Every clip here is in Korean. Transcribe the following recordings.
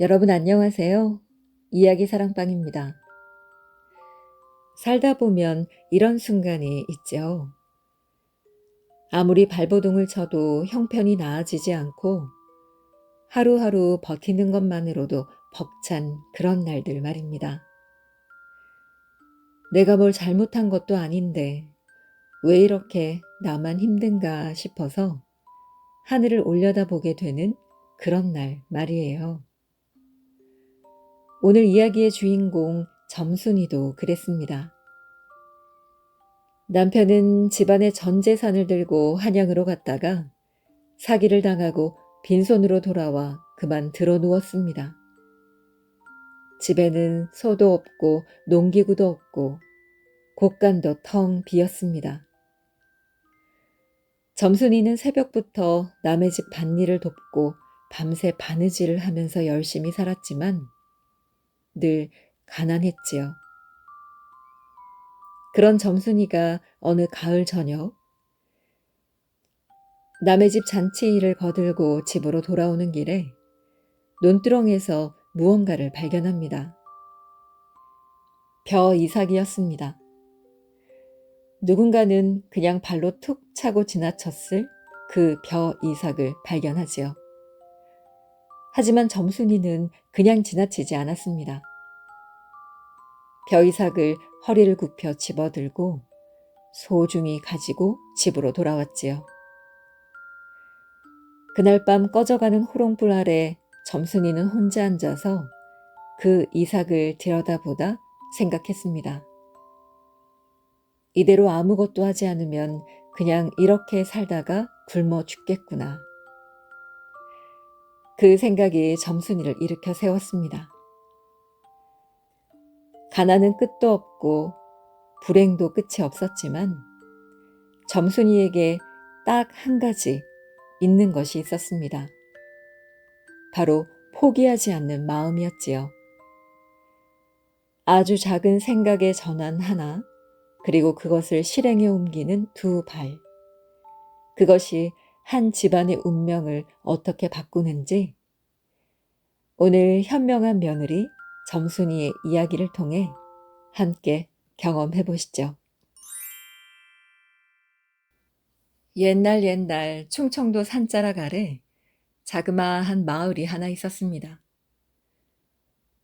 여러분 안녕하세요. 이야기 사랑방입니다. 살다 보면 이런 순간이 있죠. 아무리 발버둥을 쳐도 형편이 나아지지 않고 하루하루 버티는 것만으로도 벅찬 그런 날들 말입니다. 내가 뭘 잘못한 것도 아닌데 왜 이렇게 나만 힘든가 싶어서 하늘을 올려다보게 되는 그런 날 말이에요. 오늘 이야기의 주인공 점순이도 그랬습니다. 남편은 집안의 전 재산을 들고 한양으로 갔다가 사기를 당하고 빈손으로 돌아와 그만 드러누웠습니다. 집에는 소도 없고 농기구도 없고 곳간도 텅 비었습니다. 점순이는 새벽부터 남의 집 밭일을 돕고 밤새 바느질을 하면서 열심히 살았지만 늘 가난했지요. 그런 점순이가 어느 가을 저녁 남의 집 잔치일을 거들고 집으로 돌아오는 길에 논두렁에서 무언가를 발견합니다. 벼 이삭이었습니다. 누군가는 그냥 발로 툭 차고 지나쳤을 그 벼 이삭을 발견하지요. 하지만 점순이는 그냥 지나치지 않았습니다. 벼 이삭을 허리를 굽혀 집어들고 소중히 가지고 집으로 돌아왔지요. 그날 밤 꺼져가는 호롱불 아래 점순이는 혼자 앉아서 그 이삭을 들여다보다 생각했습니다. 이대로 아무것도 하지 않으면 그냥 이렇게 살다가 굶어 죽겠구나. 그 생각이 점순이를 일으켜 세웠습니다. 가난은 끝도 없고 불행도 끝이 없었지만 점순이에게 딱 한 가지 있는 것이 있었습니다. 바로 포기하지 않는 마음이었지요. 아주 작은 생각의 전환 하나, 그리고 그것을 실행에 옮기는 두 발. 그것이 한 집안의 운명을 어떻게 바꾸는지 오늘 현명한 며느리 점순이의 이야기를 통해 함께 경험해 보시죠. 옛날 충청도 산자락 아래 자그마한 마을이 하나 있었습니다.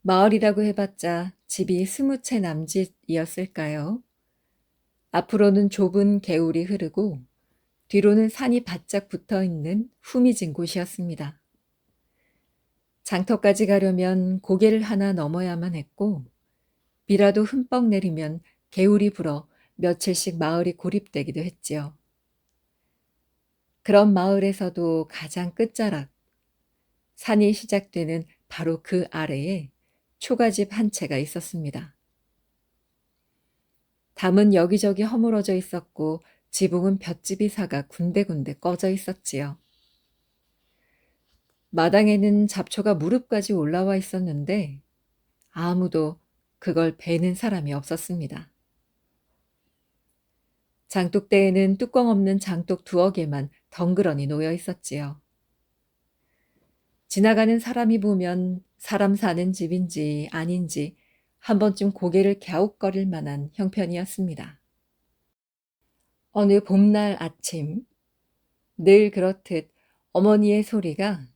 마을이라고 해봤자 집이 20채 남짓이었을까요? 앞으로는 좁은 개울이 흐르고 뒤로는 산이 바짝 붙어있는 후미진 곳이었습니다. 장터까지 가려면 고개를 하나 넘어야만 했고 비라도 흠뻑 내리면 개울이 불어 며칠씩 마을이 고립되기도 했지요. 그런 마을에서도 가장 끝자락, 산이 시작되는 바로 그 아래에 초가집 한 채가 있었습니다. 담은 여기저기 허물어져 있었고 지붕은 볏집이사가 군데군데 꺼져 있었지요. 마당에는 잡초가 무릎까지 올라와 있었는데 아무도 그걸 베는 사람이 없었습니다. 장독대에는 뚜껑 없는 장독 두어 개만 덩그러니 놓여 있었지요. 지나가는 사람이 보면 사람 사는 집인지 아닌지 한 번쯤 고개를 갸웃거릴 만한 형편이었습니다. 어느 봄날 아침, 늘 그렇듯 어머니의 소리가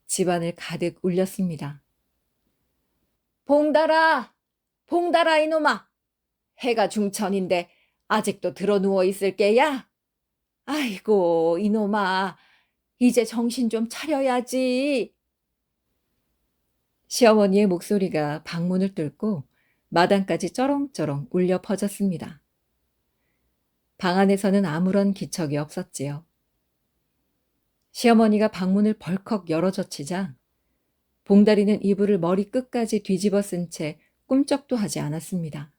집안을 가득 울렸습니다. 봉달아! 봉달아 이놈아! 해가 중천인데 아직도 들어 누워 있을 게야? 아이고 이놈아, 이제 정신 좀 차려야지. 시어머니의 목소리가 방문을 뚫고 마당까지 쩌렁쩌렁 울려 퍼졌습니다. 방 안에서는 아무런 기척이 없었지요. 시어머니가 방문을 벌컥 열어젖히자 봉다리는 이불을 머리 끝까지 뒤집어 쓴 채 꿈쩍도 하지 않았습니다.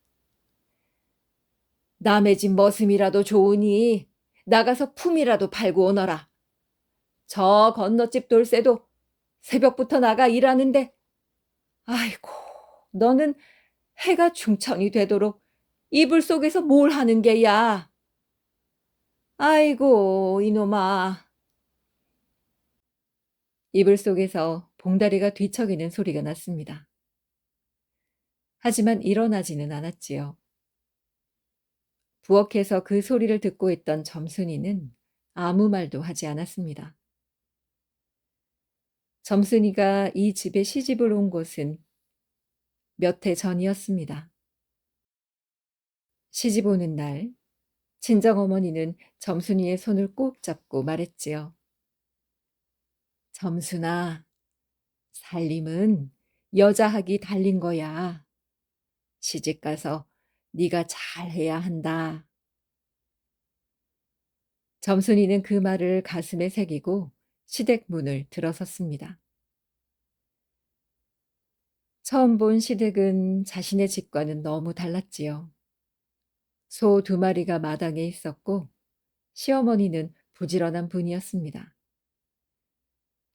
남의 집 머슴이라도 좋으니 나가서 품이라도 팔고 오너라. 저 건너집 돌쇠도 새벽부터 나가 일하는데 아이고 너는 해가 중천이 되도록 이불 속에서 뭘 하는 게야? 아이고, 이놈아. 이불 속에서 봉다리가 뒤척이는 소리가 났습니다. 하지만 일어나지는 않았지요. 부엌에서 그 소리를 듣고 있던 점순이는 아무 말도 하지 않았습니다. 점순이가 이 집에 시집을 온 것은 몇 해 전이었습니다. 시집 오는 날, 친정어머니는 점순이의 손을 꼭 잡고 말했지요. 점순아, 살림은 여자하기 달린 거야. 시집 가서 네가 잘해야 한다. 점순이는 그 말을 가슴에 새기고 시댁 문을 들어섰습니다. 처음 본 시댁은 자신의 집과는 너무 달랐지요. 소 두 마리가 마당에 있었고 시어머니는 부지런한 분이었습니다.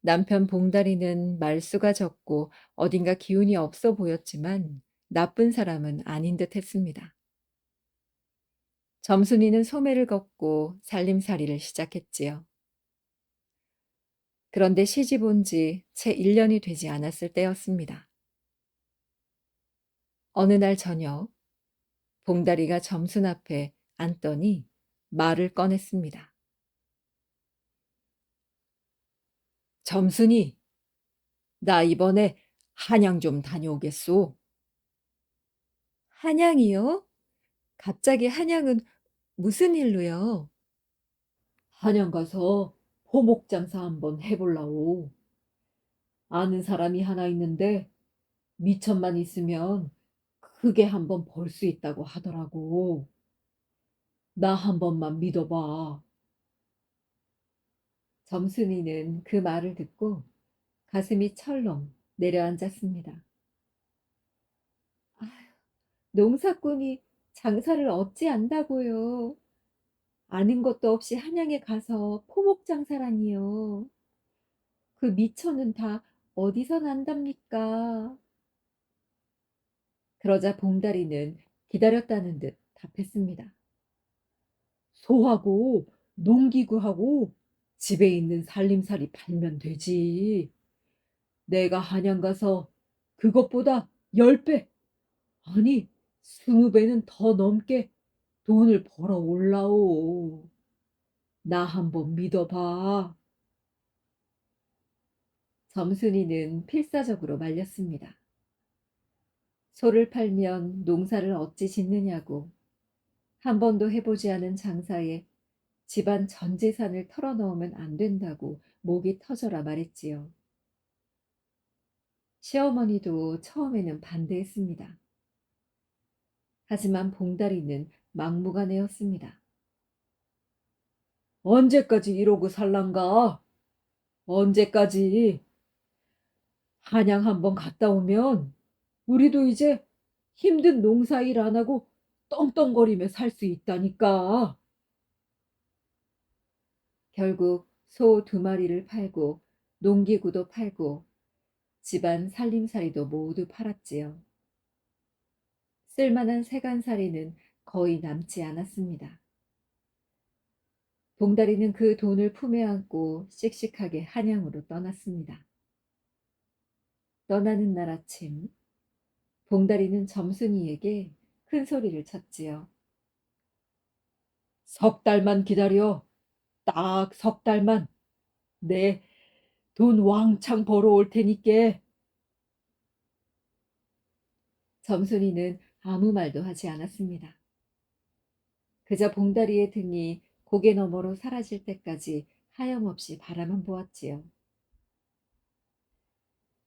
남편 봉다리는 말수가 적고 어딘가 기운이 없어 보였지만 나쁜 사람은 아닌 듯 했습니다. 점순이는 소매를 걷고 살림살이를 시작했지요. 그런데 시집 온 지 채 1년이 되지 않았을 때였습니다. 어느 날 저녁, 봉다리가 점순 앞에 앉더니 말을 꺼냈습니다. 점순이, 나 이번에 한양 좀 다녀오겠소. 한양이요? 갑자기 한양은 무슨 일로요? 한양 가서 호목 장사 한번 해볼라오. 아는 사람이 하나 있는데 미천만 있으면 크게 한번 벌 수 있다고 하더라고. 나 한 번만 믿어봐. 점순이는 그 말을 듣고 가슴이 철렁 내려앉았습니다. 아, 농사꾼이 장사를 어찌 안다고요. 아는 것도 없이 한양에 가서 포목 장사라니요. 그 미천은 다 어디서 난답니까? 그러자 봉다리는 기다렸다는 듯 답했습니다. 소하고 농기구하고 집에 있는 살림살이 팔면 되지. 내가 한양 가서 그것보다 10배, 아니 20배는 더 넘게 돈을 벌어 올라오. 나 한번 믿어봐. 점순이는 필사적으로 말렸습니다. 소를 팔면 농사를 어찌 짓느냐고, 한 번도 해보지 않은 장사에 집안 전 재산을 털어넣으면 안 된다고 목이 터져라 말했지요. 시어머니도 처음에는 반대했습니다. 하지만 봉다리는 막무가내였습니다. 언제까지 이러고 살란가? 언제까지? 한양 한번 갔다 오면 우리도 이제 힘든 농사일 안 하고 떵떵거리며 살 수 있다니까. 결국 소 두 마리를 팔고 농기구도 팔고 집안 살림살이도 모두 팔았지요. 쓸만한 세간살이는 거의 남지 않았습니다. 봉다리는 그 돈을 품에 안고 씩씩하게 한양으로 떠났습니다. 떠나는 날 아침, 봉다리는 점순이에게 큰 소리를 쳤지요. 석 달만 기다려. 딱 석 달만. 내 돈 왕창 벌어올 테니께. 점순이는 아무 말도 하지 않았습니다. 그저 봉다리의 등이 고개 너머로 사라질 때까지 하염없이 바라만 보았지요.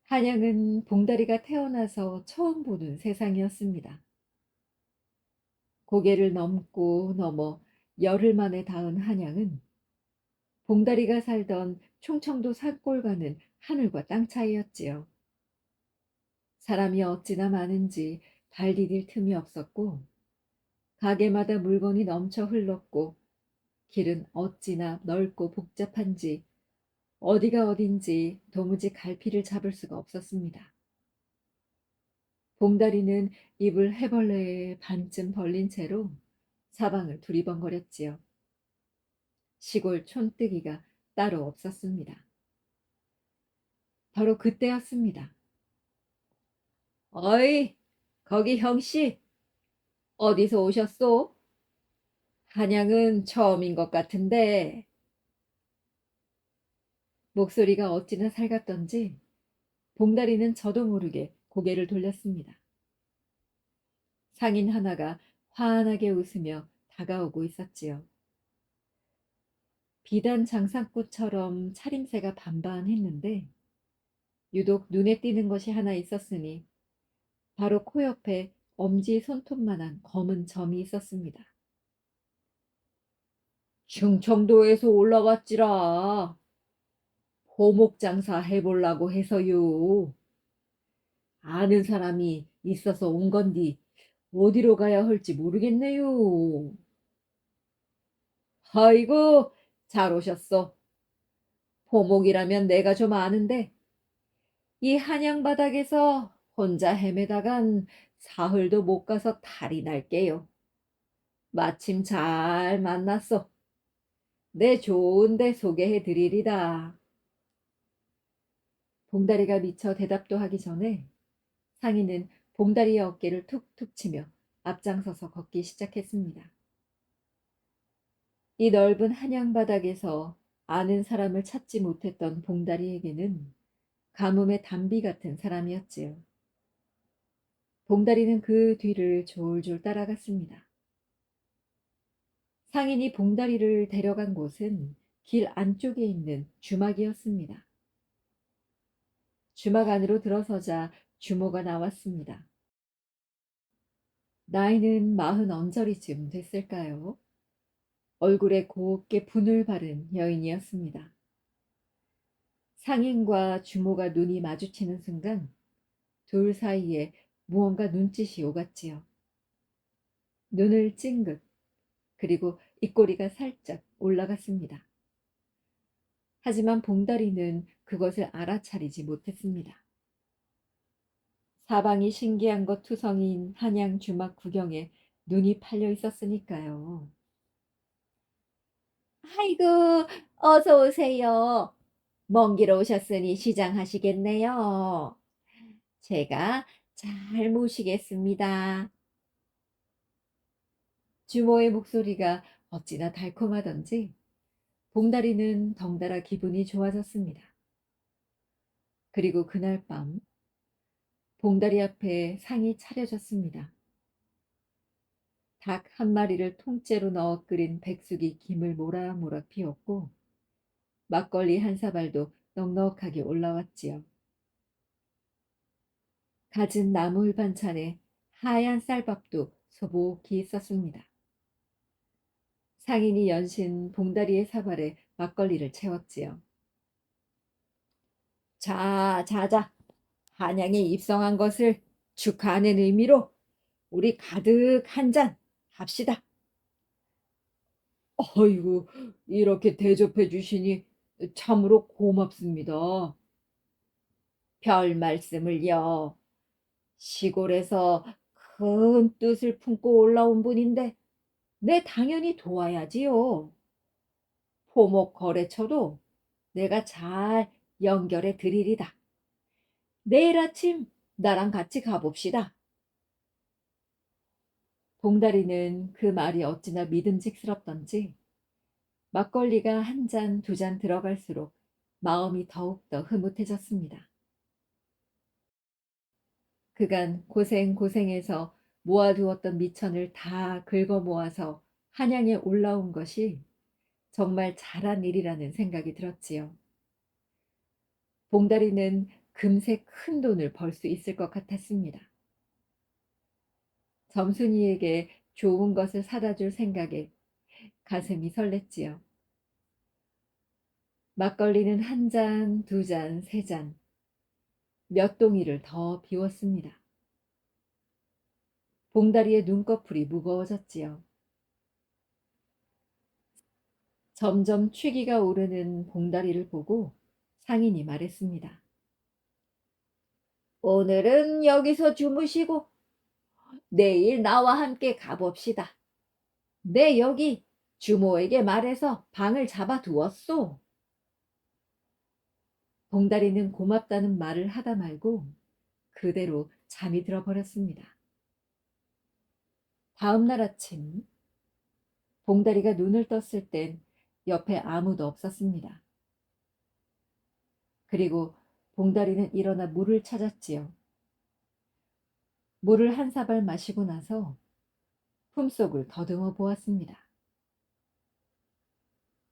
한양은 봉다리가 태어나서 처음 보는 세상이었습니다. 고개를 넘고 넘어 열흘 만에 닿은 한양은 봉다리가 살던 충청도 산골과는 하늘과 땅 차이였지요. 사람이 어찌나 많은지 발 디딜 틈이 없었고 가게마다 물건이 넘쳐 흘렀고 길은 어찌나 넓고 복잡한지 어디가 어딘지 도무지 갈피를 잡을 수가 없었습니다. 봉다리는 입을 해벌레 반쯤 벌린 채로 사방을 두리번거렸지요. 시골 촌뜨기가 따로 없었습니다. 바로 그때였습니다. 어이, 거기 형씨, 어디서 오셨소? 한양은 처음인 것 같은데. 목소리가 어찌나 살갑던지 봉다리는 저도 모르게 고개를 돌렸습니다. 상인 하나가 환하게 웃으며 다가오고 있었지요. 비단 장사꽃처럼 차림새가 반반했는데 유독 눈에 띄는 것이 하나 있었으니 바로 코 옆에 엄지 손톱만한 검은 점이 있었습니다. 충청도에서 올라왔지라. 호목 장사 해보려고 해서요. 아는 사람이 있어서 온 건디 어디로 가야 할지 모르겠네요. 아이고, 잘 오셨어. 호목이라면 내가 좀 아는데 이 한양 바닥에서 혼자 헤매다간 사흘도 못 가서 탈이 날게요. 마침 잘 만났어. 내 좋은데 소개해 드리리다. 봉다리가 미처 대답도 하기 전에 상인은 봉다리의 어깨를 툭툭 치며 앞장서서 걷기 시작했습니다. 이 넓은 한양 바닥에서 아는 사람을 찾지 못했던 봉다리에게는 가뭄의 단비 같은 사람이었지요. 봉다리는 그 뒤를 졸졸 따라갔습니다. 상인이 봉다리를 데려간 곳은 길 안쪽에 있는 주막이었습니다. 주막 안으로 들어서자 주모가 나왔습니다. 나이는 40 언저리쯤 됐을까요? 얼굴에 곱게 분을 바른 여인이었습니다. 상인과 주모가 눈이 마주치는 순간 둘 사이에 무언가 눈짓이 오갔지요. 눈을 찡긋, 그리고 입꼬리가 살짝 올라갔습니다. 하지만 봉다리는 그것을 알아차리지 못했습니다. 사방이 신기한 것 투성이인 한양 주막 구경에 눈이 팔려 있었으니까요. 아이고, 어서 오세요. 먼 길 오셨으니 시장하시겠네요. 제가 잘 모시겠습니다. 주모의 목소리가 어찌나 달콤하던지 봉다리는 덩달아 기분이 좋아졌습니다. 그리고 그날 밤 봉다리 앞에 상이 차려졌습니다. 닭 한 마리를 통째로 넣어 끓인 백숙이 김을 모락모락 피웠고 막걸리 한 사발도 넉넉하게 올라왔지요. 갖은 나물 반찬에 하얀 쌀밥도 소복히 있었습니다. 상인이 연신 봉다리의 사발에 막걸리를 채웠지요. 자, 자자. 한양에 입성한 것을 축하하는 의미로 우리 가득 한 잔 합시다. 아이고, 이렇게 대접해 주시니 참으로 고맙습니다. 별 말씀을요. 시골에서 큰 뜻을 품고 올라온 분인데 내 당연히 도와야지요. 포목 거래처도 내가 잘 연결해 드리리다. 내일 아침 나랑 같이 가봅시다. 봉다리는 그 말이 어찌나 믿음직스럽던지 막걸리가 한 잔, 두 잔 들어갈수록 마음이 더욱더 흐뭇해졌습니다. 그간 고생고생해서 모아두었던 미천을 다 긁어 모아서 한양에 올라온 것이 정말 잘한 일이라는 생각이 들었지요. 봉다리는 금세 큰 돈을 벌 수 있을 것 같았습니다. 점순이에게 좋은 것을 사다 줄 생각에 가슴이 설렜지요. 막걸리는 한 잔, 두 잔, 세 잔, 몇 동이를 더 비웠습니다. 봉다리의 눈꺼풀이 무거워졌지요. 점점 취기가 오르는 봉다리를 보고 상인이 말했습니다. 오늘은 여기서 주무시고 내일 나와 함께 가봅시다. 내 여기 주모에게 말해서 방을 잡아 두었소. 봉다리는 고맙다는 말을 하다 말고 그대로 잠이 들어버렸습니다. 다음 날 아침 봉다리가 눈을 떴을 땐 옆에 아무도 없었습니다. 그리고 봉다리는 일어나 물을 찾았지요. 물을 한 사발 마시고 나서 품속을 더듬어 보았습니다.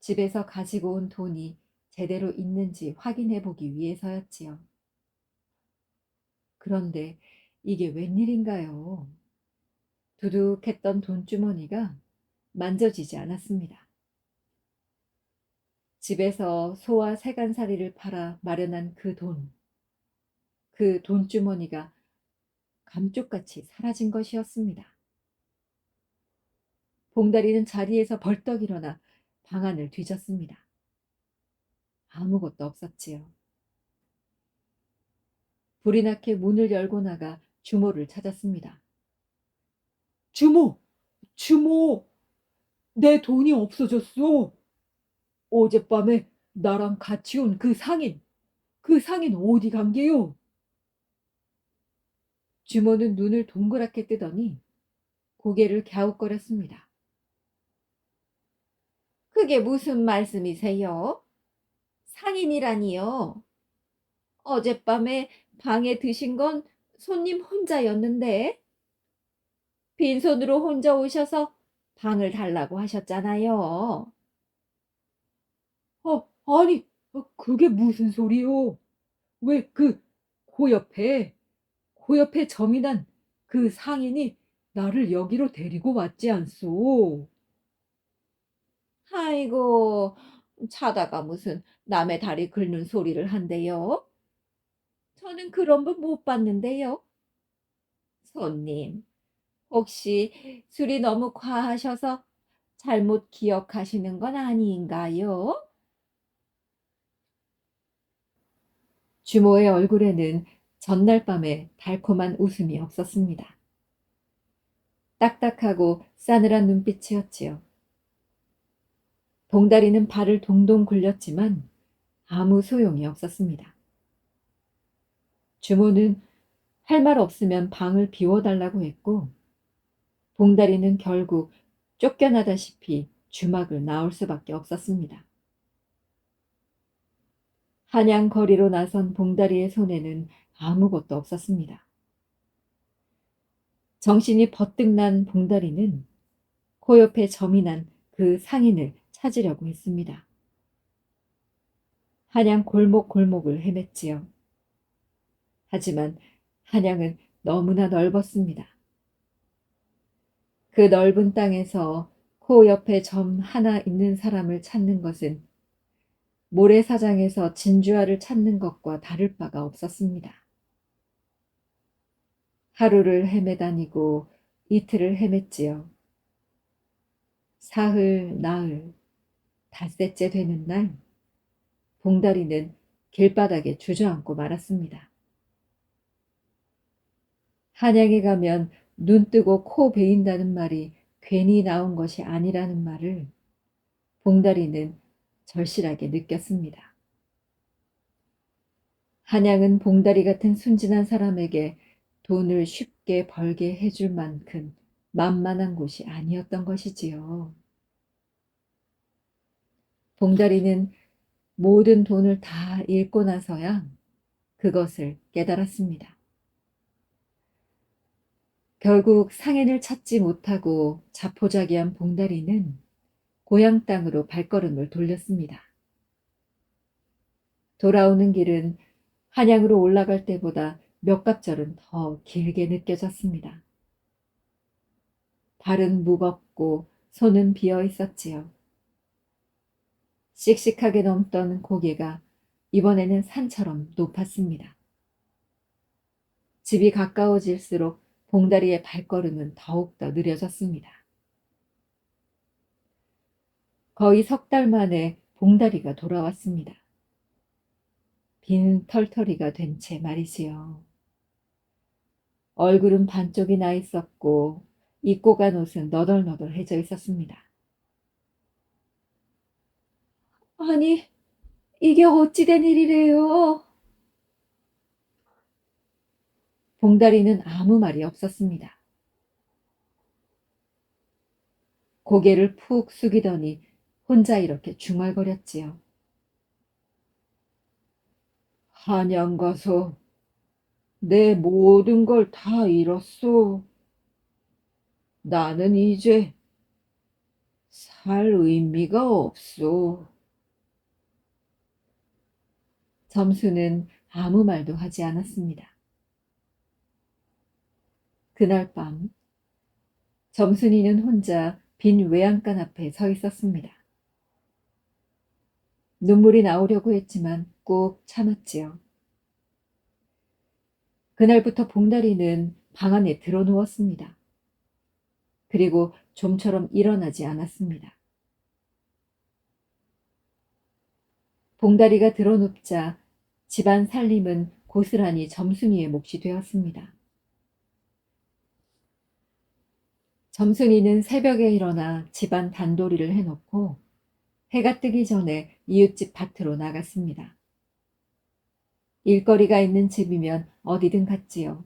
집에서 가지고 온 돈이 제대로 있는지 확인해 보기 위해서였지요. 그런데 이게 웬일인가요? 두둑했던 돈주머니가 만져지지 않았습니다. 집에서 소와 세간살이를 팔아 마련한 그 돈주머니가 감쪽같이 사라진 것이었습니다. 봉다리는 자리에서 벌떡 일어나 방안을 뒤졌습니다. 아무것도 없었지요. 불이 나게 문을 열고 나가 주모를 찾았습니다. 주모! 주모! 내 돈이 없어졌어! 어젯밤에 나랑 같이 온 그 상인 어디 간 게요? 주모는 눈을 동그랗게 뜨더니 고개를 갸웃거렸습니다. 그게 무슨 말씀이세요? 상인이라니요? 어젯밤에 방에 드신 건 손님 혼자였는데 빈손으로 혼자 오셔서 방을 달라고 하셨잖아요. 아니, 그게 무슨 소리요? 왜 그 옆에 점이 난 그 상인이 나를 여기로 데리고 왔지 않소? 아이고, 자다가 무슨 남의 다리 긁는 소리를 한대요? 저는 그런 분 못 봤는데요. 손님, 혹시 술이 너무 과하셔서 잘못 기억하시는 건 아닌가요? 주모의 얼굴에는 전날 밤에 달콤한 웃음이 없었습니다. 딱딱하고 싸늘한 눈빛이었지요. 봉다리는 발을 동동 굴렸지만 아무 소용이 없었습니다. 주모는 할 말 없으면 방을 비워달라고 했고 봉다리는 결국 쫓겨나다시피 주막을 나올 수밖에 없었습니다. 한양 거리로 나선 봉다리의 손에는 아무것도 없었습니다. 정신이 버뜩 난 봉다리는 코옆에 점이 난 그 상인을 찾으려고 했습니다. 한양 골목골목을 헤맸지요. 하지만 한양은 너무나 넓었습니다. 그 넓은 땅에서 코 옆에 점 하나 있는 사람을 찾는 것은 모래사장에서 진주알을 찾는 것과 다를 바가 없었습니다. 하루를 헤매다니고 이틀을 헤맸지요. 사흘, 나흘, 닷새째 되는 날 봉다리는 길바닥에 주저앉고 말았습니다. 한양에 가면 눈 뜨고 코 베인다는 말이 괜히 나온 것이 아니라는 말을 봉다리는 절실하게 느꼈습니다. 한양은 봉다리 같은 순진한 사람에게 돈을 쉽게 벌게 해줄 만큼 만만한 곳이 아니었던 것이지요. 봉다리는 모든 돈을 다 잃고 나서야 그것을 깨달았습니다. 결국 상인을 찾지 못하고 자포자기한 봉다리는 고향 땅으로 발걸음을 돌렸습니다. 돌아오는 길은 한양으로 올라갈 때보다 몇 갑절은 더 길게 느껴졌습니다. 발은 무겁고 손은 비어 있었지요. 씩씩하게 넘던 고개가 이번에는 산처럼 높았습니다. 집이 가까워질수록 봉다리의 발걸음은 더욱더 느려졌습니다. 거의 석 달 만에 봉다리가 돌아왔습니다. 빈 털터리가 된 채 말이지요. 얼굴은 반쪽이 나 있었고 입고 간 옷은 너덜너덜해져 있었습니다. 아니, 이게 어찌 된 일이래요? 봉다리는 아무 말이 없었습니다. 고개를 푹 숙이더니 혼자 이렇게 중얼거렸지요. 한양 가서 내 모든 걸 다 잃었소. 나는 이제 살 의미가 없소. 점수는 아무 말도 하지 않았습니다. 그날 밤 점순이는 혼자 빈 외양간 앞에 서 있었습니다. 눈물이 나오려고 했지만 꾹 참았지요. 그날부터 봉다리는 방 안에 들어 누웠습니다. 그리고 좀처럼 일어나지 않았습니다. 봉다리가 들어 눕자 집안 살림은 고스란히 점순이의 몫이 되었습니다. 점순이는 새벽에 일어나 집안 단도리를 해놓고 해가 뜨기 전에 이웃집 밭으로 나갔습니다. 일거리가 있는 집이면 어디든 갔지요.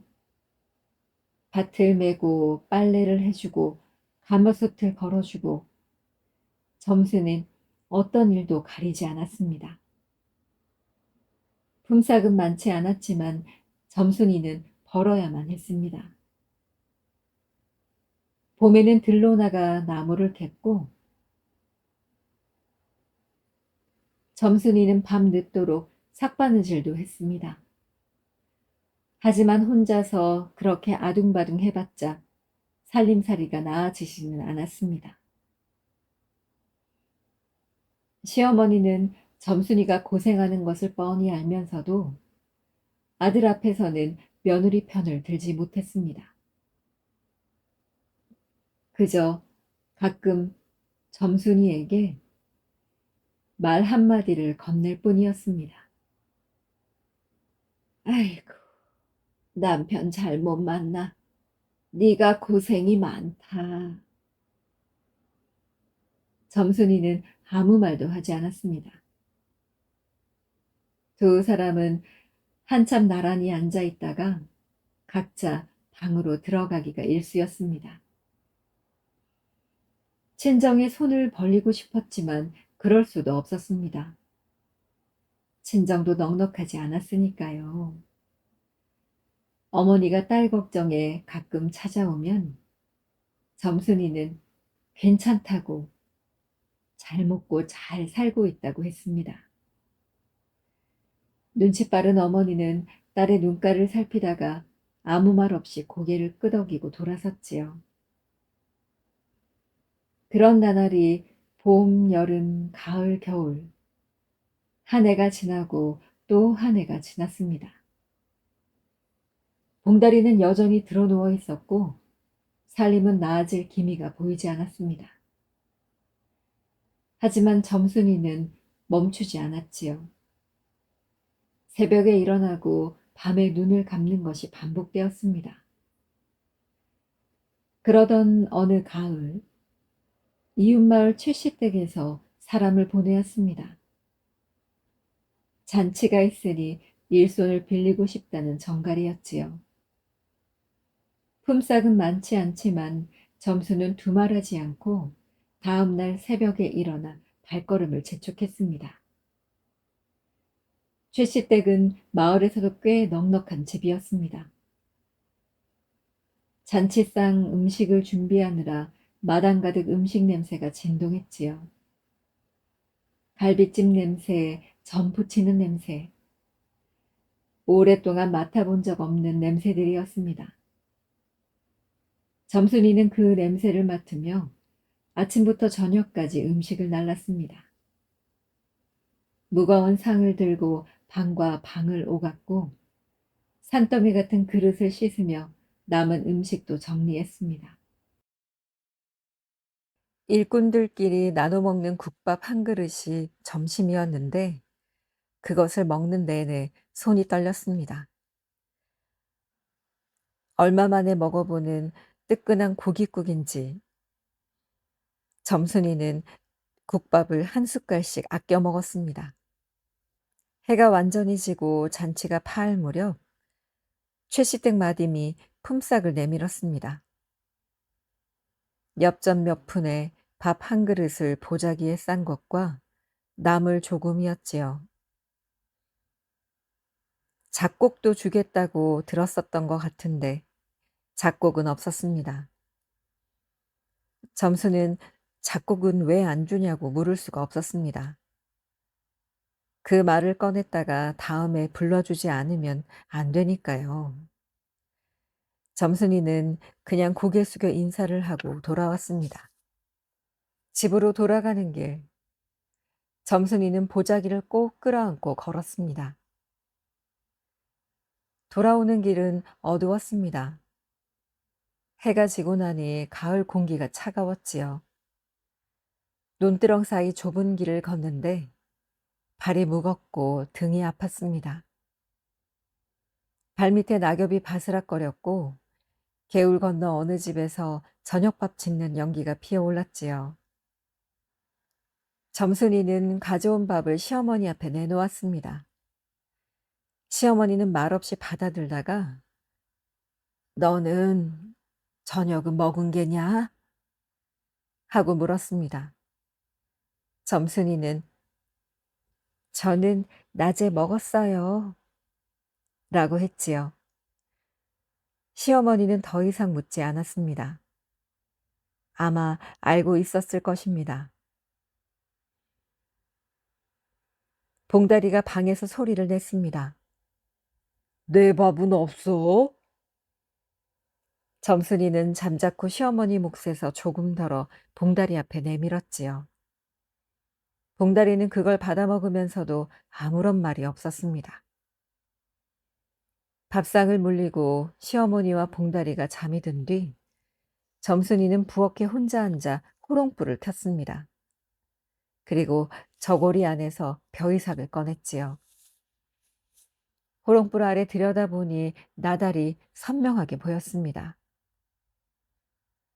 밭을 메고 빨래를 해주고 가마솥을 걸어주고 점수는 어떤 일도 가리지 않았습니다. 품삯은 많지 않았지만 점순이는 벌어야만 했습니다. 봄에는 들로 나가 나무를 캤고 점순이는 밤 늦도록 삭바느질도 했습니다. 하지만 혼자서 그렇게 아둥바둥 해봤자 살림살이가 나아지지는 않았습니다. 시어머니는 점순이가 고생하는 것을 뻔히 알면서도 아들 앞에서는 며느리 편을 들지 못했습니다. 그저 가끔 점순이에게 말 한마디를 건넬 뿐이었습니다. 아이고, 남편 잘못 만나. 네가 고생이 많다. 점순이는 아무 말도 하지 않았습니다. 두 사람은 한참 나란히 앉아 있다가 각자 방으로 들어가기가 일쑤였습니다. 친정에 손을 벌리고 싶었지만 그럴 수도 없었습니다. 친정도 넉넉하지 않았으니까요. 어머니가 딸 걱정에 가끔 찾아오면 점순이는 괜찮다고 잘 먹고 잘 살고 있다고 했습니다. 눈치 빠른 어머니는 딸의 눈가를 살피다가 아무 말 없이 고개를 끄덕이고 돌아섰지요. 그런 나날이 봄, 여름, 가을, 겨울 한 해가 지나고 또 한 해가 지났습니다. 봉다리는 여전히 드러 누워 있었고 살림은 나아질 기미가 보이지 않았습니다. 하지만 점순이는 멈추지 않았지요. 새벽에 일어나고 밤에 눈을 감는 것이 반복되었습니다. 그러던 어느 가을, 이웃마을 최씨댁에서 사람을 보내었습니다. 잔치가 있으니 일손을 빌리고 싶다는 정갈이었지요. 품삯은 많지 않지만 점수는 두말하지 않고 다음 날 새벽에 일어나 발걸음을 재촉했습니다. 최씨댁은 마을에서도 꽤 넉넉한 집이었습니다. 잔치상 음식을 준비하느라 마당 가득 음식 냄새가 진동했지요. 갈비찜 냄새, 전 부치는 냄새, 오랫동안 맡아본 적 없는 냄새들이었습니다. 점순이는 그 냄새를 맡으며 아침부터 저녁까지 음식을 날랐습니다. 무거운 상을 들고 방과 방을 오갔고 산더미 같은 그릇을 씻으며 남은 음식도 정리했습니다. 일꾼들끼리 나눠 먹는 국밥 한 그릇이 점심이었는데 그것을 먹는 내내 손이 떨렸습니다. 얼마 만에 먹어보는 뜨끈한 고깃국인지 점순이는 국밥을 한 숟갈씩 아껴 먹었습니다. 해가 완전히 지고 잔치가 파할 무렵 최시댁 마님이 품삯을 내밀었습니다. 엽전 몇 푼에 밥 한 그릇을 보자기에 싼 것과 나물 조금이었지요. 잡곡도 주겠다고 들었었던 것 같은데 잡곡은 없었습니다. 점수는 잡곡은 왜 안 주냐고 물을 수가 없었습니다. 그 말을 꺼냈다가 다음에 불러주지 않으면 안 되니까요. 점순이는 그냥 고개 숙여 인사를 하고 돌아왔습니다. 집으로 돌아가는 길, 점순이는 보자기를 꼭 끌어안고 걸었습니다. 돌아오는 길은 어두웠습니다. 해가 지고 나니 가을 공기가 차가웠지요. 논두렁 사이 좁은 길을 걷는데 발이 무겁고 등이 아팠습니다. 발밑에 낙엽이 바스락거렸고 개울 건너 어느 집에서 저녁밥 짓는 연기가 피어올랐지요. 점순이는 가져온 밥을 시어머니 앞에 내놓았습니다. 시어머니는 말없이 받아들다가 "너는 저녁은 먹은 게냐?" 하고 물었습니다. 점순이는 "저는 낮에 먹었어요." 라고 했지요. 시어머니는 더 이상 묻지 않았습니다. 아마 알고 있었을 것입니다. 봉다리가 방에서 소리를 냈습니다. "내 밥은 없어?" 점순이는 잠자코 시어머니 몫에서 조금 덜어 봉다리 앞에 내밀었지요. 봉다리는 그걸 받아먹으면서도 아무런 말이 없었습니다. 밥상을 물리고 시어머니와 봉다리가 잠이 든 뒤 점순이는 부엌에 혼자 앉아 호롱불을 켰습니다. 그리고 저고리 안에서 벼이삭을 꺼냈지요. 호롱불 아래 들여다보니 나달이 선명하게 보였습니다.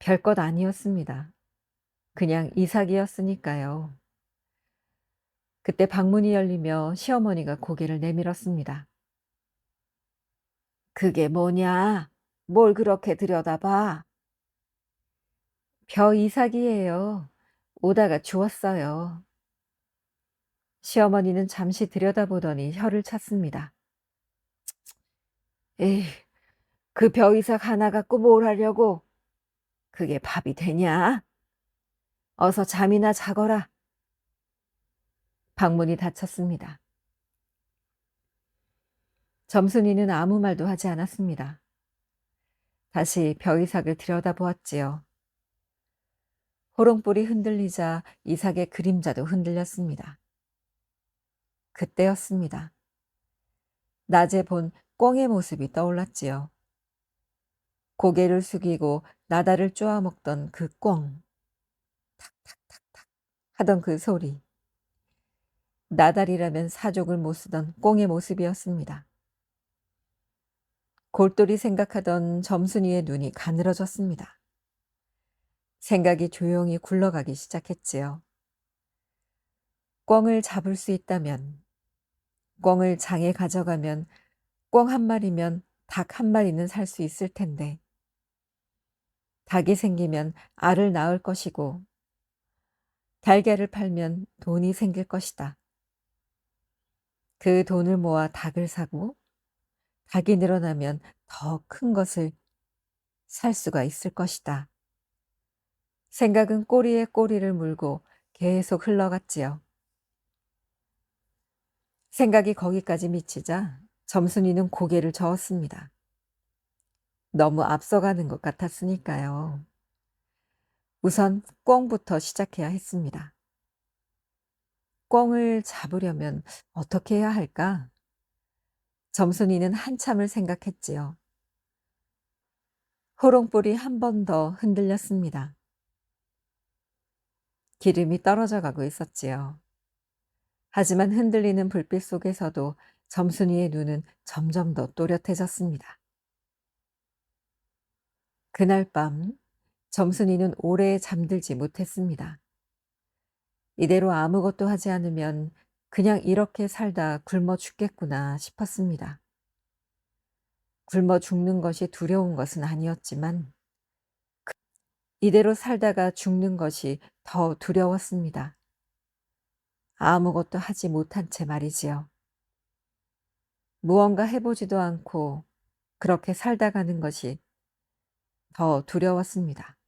별것 아니었습니다. 그냥 이삭이었으니까요. 그때 방문이 열리며 시어머니가 고개를 내밀었습니다. "그게 뭐냐? 뭘 그렇게 들여다봐?" "벼 이삭이에요. 오다가 주웠어요." 시어머니는 잠시 들여다보더니 혀를 찼습니다. "에이, 그 벼 이삭 하나 갖고 뭘 하려고? 그게 밥이 되냐? 어서 잠이나 자거라." 방문이 닫혔습니다. 점순이는 아무 말도 하지 않았습니다. 다시 벼이삭을 들여다보았지요. 호롱불이 흔들리자 이삭의 그림자도 흔들렸습니다. 그때였습니다. 낮에 본 꿩의 모습이 떠올랐지요. 고개를 숙이고 나다를 쪼아먹던 그 꿩. 탁탁탁탁 하던 그 소리. 나달이라면 사족을 못 쓰던 꿩의 모습이었습니다. 골똘히 생각하던 점순이의 눈이 가늘어졌습니다. 생각이 조용히 굴러가기 시작했지요. 꿩을 잡을 수 있다면, 꿩을 장에 가져가면 꿩 한 마리면 닭 한 마리는 살 수 있을 텐데, 닭이 생기면 알을 낳을 것이고, 달걀을 팔면 돈이 생길 것이다. 그 돈을 모아 닭을 사고, 닭이 늘어나면 더 큰 것을 살 수가 있을 것이다. 생각은 꼬리에 꼬리를 물고 계속 흘러갔지요. 생각이 거기까지 미치자 점순이는 고개를 저었습니다. 너무 앞서가는 것 같았으니까요. 우선 꿩부터 시작해야 했습니다. 꿩을 잡으려면 어떻게 해야 할까? 점순이는 한참을 생각했지요. 호롱불이 한 번 더 흔들렸습니다. 기름이 떨어져 가고 있었지요. 하지만 흔들리는 불빛 속에서도 점순이의 눈은 점점 더 또렷해졌습니다. 그날 밤 점순이는 오래 잠들지 못했습니다. 이대로 아무것도 하지 않으면 그냥 이렇게 살다 굶어 죽겠구나 싶었습니다. 굶어 죽는 것이 두려운 것은 아니었지만 이대로 살다가 죽는 것이 더 두려웠습니다. 아무것도 하지 못한 채 말이지요. 무언가 해보지도 않고 그렇게 살다 가는 것이 더 두려웠습니다.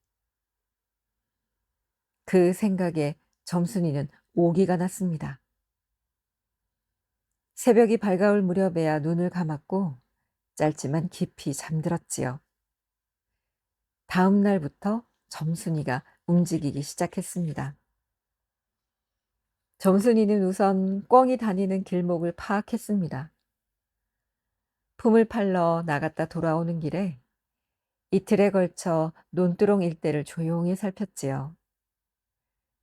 그 생각에 점순이는 오기가 났습니다. 새벽이 밝아올 무렵에야 눈을 감았고 짧지만 깊이 잠들었지요. 다음 날부터 점순이가 움직이기 시작했습니다. 점순이는 우선 꿩이 다니는 길목을 파악했습니다. 품을 팔러 나갔다 돌아오는 길에 이틀에 걸쳐 논두렁 일대를 조용히 살폈지요.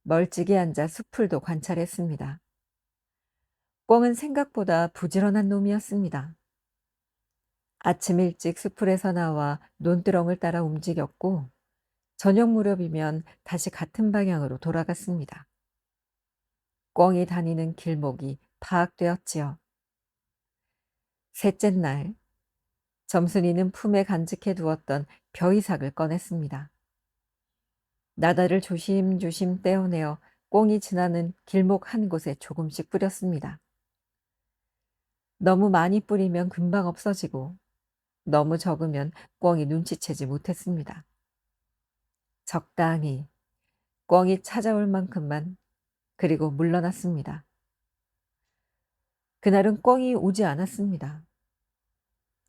멀찍이 앉아 숲풀도 관찰했습니다. 꿩은 생각보다 부지런한 놈이었습니다. 아침 일찍 숲풀에서 나와 논두렁을 따라 움직였고 저녁 무렵이면 다시 같은 방향으로 돌아갔습니다. 꿩이 다니는 길목이 파악되었지요. 셋째 날, 점순이는 품에 간직해 두었던 벼이삭을 꺼냈습니다. 나다를 조심조심 떼어내어 꿩이 지나는 길목 한 곳에 조금씩 뿌렸습니다. 너무 많이 뿌리면 금방 없어지고 너무 적으면 꿩이 눈치채지 못했습니다. 적당히 꿩이 찾아올 만큼만, 그리고 물러났습니다. 그날은 꿩이 오지 않았습니다.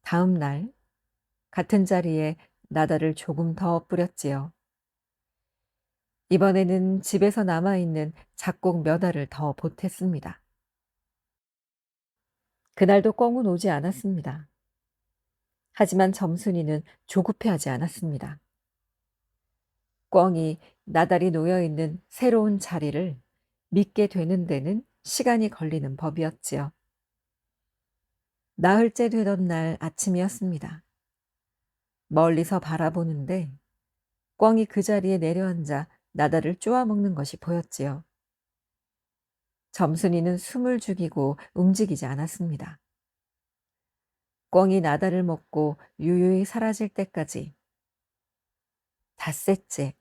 다음 날 같은 자리에 나다를 조금 더 뿌렸지요. 이번에는 집에서 남아있는 작곡 몇 알을 더 보탰습니다. 그날도 꿩은 오지 않았습니다. 하지만 점순이는 조급해하지 않았습니다. 꿩이 나달이 놓여있는 새로운 자리를 믿게 되는 데는 시간이 걸리는 법이었지요. 나흘째 되던 날 아침이었습니다. 멀리서 바라보는데 꿩이 그 자리에 내려앉아 나달을 쪼아먹는 것이 보였지요. 점순이는 숨을 죽이고 움직이지 않았습니다. 꿩이 나달을 먹고 유유히 사라질 때까지 닷새째,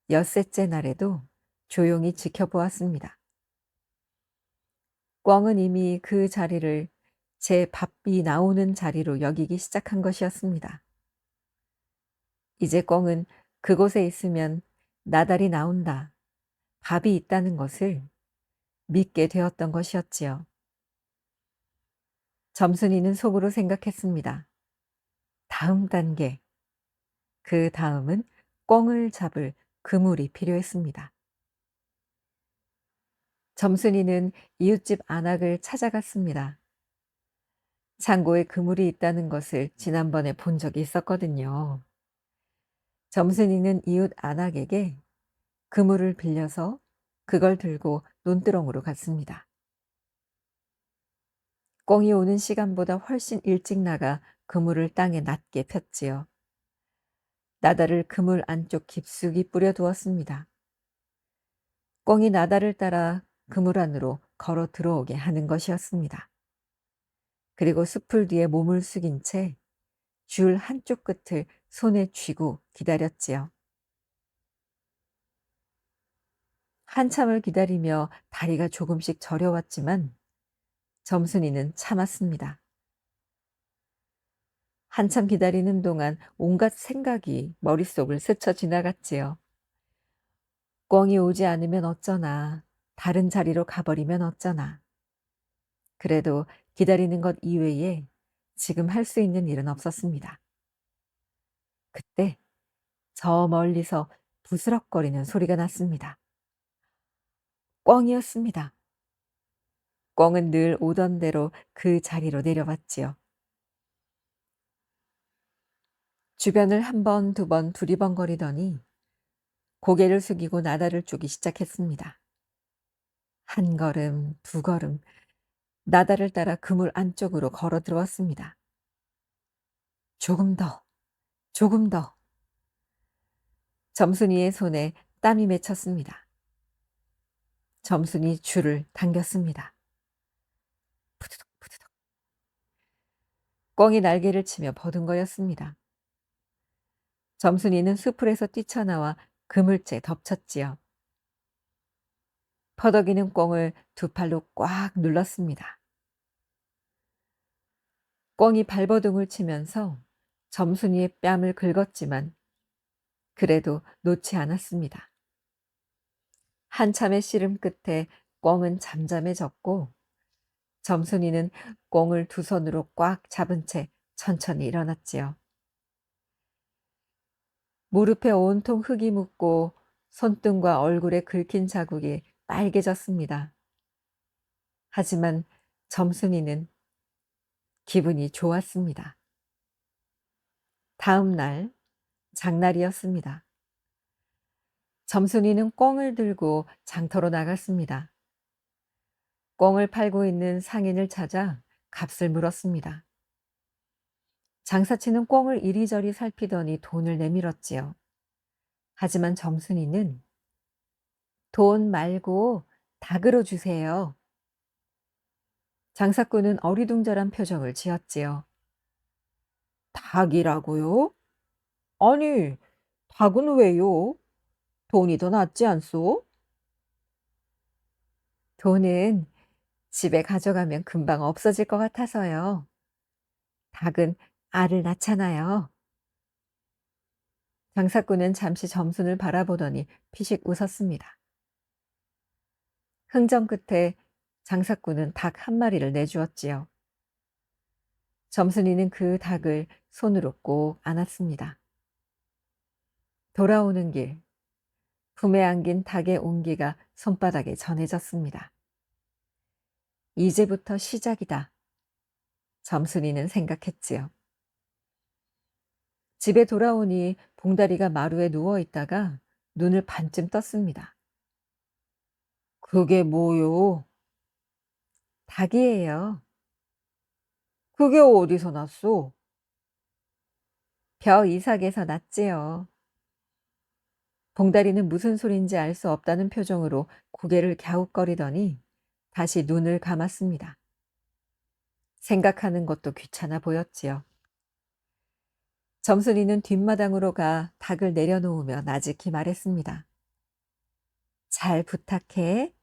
엿새째 날에도 조용히 지켜보았습니다. 꿩은 이미 그 자리를 제 밥이 나오는 자리로 여기기 시작한 것이었습니다. 이제 꿩은 그곳에 있으면 나달이 나온다, 밥이 있다는 것을 믿게 되었던 것이었지요. 점순이는 속으로 생각했습니다. 다음 단계, 그 다음은 꿩을 잡을 그물이 필요했습니다. 점순이는 이웃집 안악을 찾아갔습니다. 창고에 그물이 있다는 것을 지난번에 본 적이 있었거든요. 점순이는 이웃 안악에게 그물을 빌려서 그걸 들고 논두렁으로 갔습니다. 꿩이 오는 시간보다 훨씬 일찍 나가 그물을 땅에 낮게 폈지요. 나달을 그물 안쪽 깊숙이 뿌려두었습니다. 꿩이 나달을 따라 그물 안으로 걸어 들어오게 하는 것이었습니다. 그리고 숲풀 뒤에 몸을 숙인 채 줄 한쪽 끝을 손에 쥐고 기다렸지요. 한참을 기다리며 다리가 조금씩 저려왔지만 점순이는 참았습니다. 한참 기다리는 동안 온갖 생각이 머릿속을 스쳐 지나갔지요. 꿩이 오지 않으면 어쩌나, 다른 자리로 가버리면 어쩌나. 그래도 기다리는 것 이외에 지금 할 수 있는 일은 없었습니다. 그때 저 멀리서 부스럭거리는 소리가 났습니다. 꿩이었습니다. 꿩은 늘 오던 대로 그 자리로 내려왔지요. 주변을 한 번, 두 번 두리번거리더니 고개를 숙이고 나달을 쪼기 시작했습니다. 한 걸음, 두 걸음, 나달을 따라 그물 안쪽으로 걸어 들어왔습니다. 조금 더, 조금 더. 점순이의 손에 땀이 맺혔습니다. 점순이 줄을 당겼습니다. 푸드덕 푸드덕. 꿩이 날개를 치며 버둥거렸습니다. 점순이는 수풀에서 뛰쳐나와 그물째 덮쳤지요. 퍼덕이는 꿩을 두 팔로 꽉 눌렀습니다. 꿩이 발버둥을 치면서 점순이의 뺨을 긁었지만 그래도 놓지 않았습니다. 한참의 씨름 끝에 꿩은 잠잠해졌고 점순이는 꿩을 두 손으로 꽉 잡은 채 천천히 일어났지요. 무릎에 온통 흙이 묻고 손등과 얼굴에 긁힌 자국이 빨개졌습니다. 하지만 점순이는 기분이 좋았습니다. 다음 날 장날이었습니다. 점순이는 꿩을 들고 장터로 나갔습니다. 꿩을 팔고 있는 상인을 찾아 값을 물었습니다. 장사치는 꿩을 이리저리 살피더니 돈을 내밀었지요. 하지만 점순이는 돈 말고 닭으로 주세요. 장사꾼은 어리둥절한 표정을 지었지요. 닭이라고요? 아니, 닭은 왜요? 돈이 더 낫지 않소? 돈은 집에 가져가면 금방 없어질 것 같아서요. 닭은 알을 낳잖아요. 장사꾼은 잠시 점순을 바라보더니 피식 웃었습니다. 흥정 끝에 장사꾼은 닭 한 마리를 내주었지요. 점순이는 그 닭을 손으로 꼭 안았습니다. 돌아오는 길, 품에 안긴 닭의 온기가 손바닥에 전해졌습니다. 이제부터 시작이다. 점순이는 생각했지요. 집에 돌아오니 봉다리가 마루에 누워 있다가 눈을 반쯤 떴습니다. 그게 뭐요? 닭이에요. 그게 어디서 났소? 벼 이삭에서 났지요. 봉다리는 무슨 소린지 알 수 없다는 표정으로 고개를 갸웃거리더니 다시 눈을 감았습니다. 생각하는 것도 귀찮아 보였지요. 점순이는 뒷마당으로 가 닭을 내려놓으며 나직히 말했습니다. 잘 부탁해.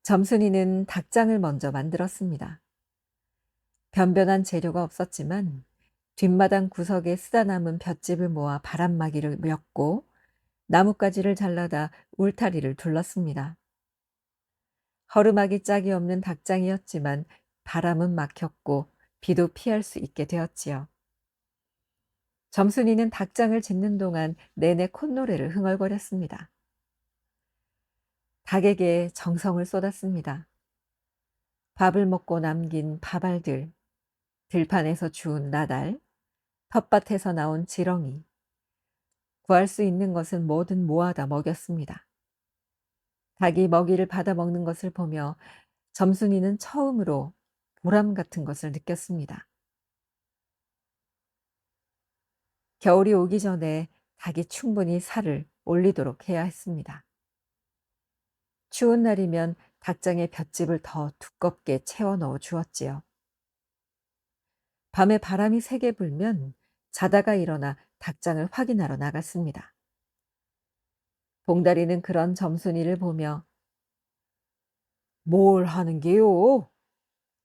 점순이는 닭장을 먼저 만들었습니다. 변변한 재료가 없었지만 뒷마당 구석에 쓰다 남은 볏짚을 모아 바람막이를 엮고 나뭇가지를 잘라다 울타리를 둘렀습니다. 허름하기 짝이 없는 닭장이었지만 바람은 막혔고 비도 피할 수 있게 되었지요. 점순이는 닭장을 짓는 동안 내내 콧노래를 흥얼거렸습니다. 닭에게 정성을 쏟았습니다. 밥을 먹고 남긴 밥알들, 들판에서 주운 나달, 텃밭에서 나온 지렁이, 구할 수 있는 것은 뭐든 모아다 먹였습니다. 닭이 먹이를 받아 먹는 것을 보며 점순이는 처음으로 보람 같은 것을 느꼈습니다. 겨울이 오기 전에 닭이 충분히 살을 올리도록 해야 했습니다. 추운 날이면 닭장에 볏짚을 더 두껍게 채워 넣어 주었지요. 밤에 바람이 세게 불면 자다가 일어나 닭장을 확인하러 나갔습니다. 봉다리는 그런 점순이를 보며 뭘 하는 게요?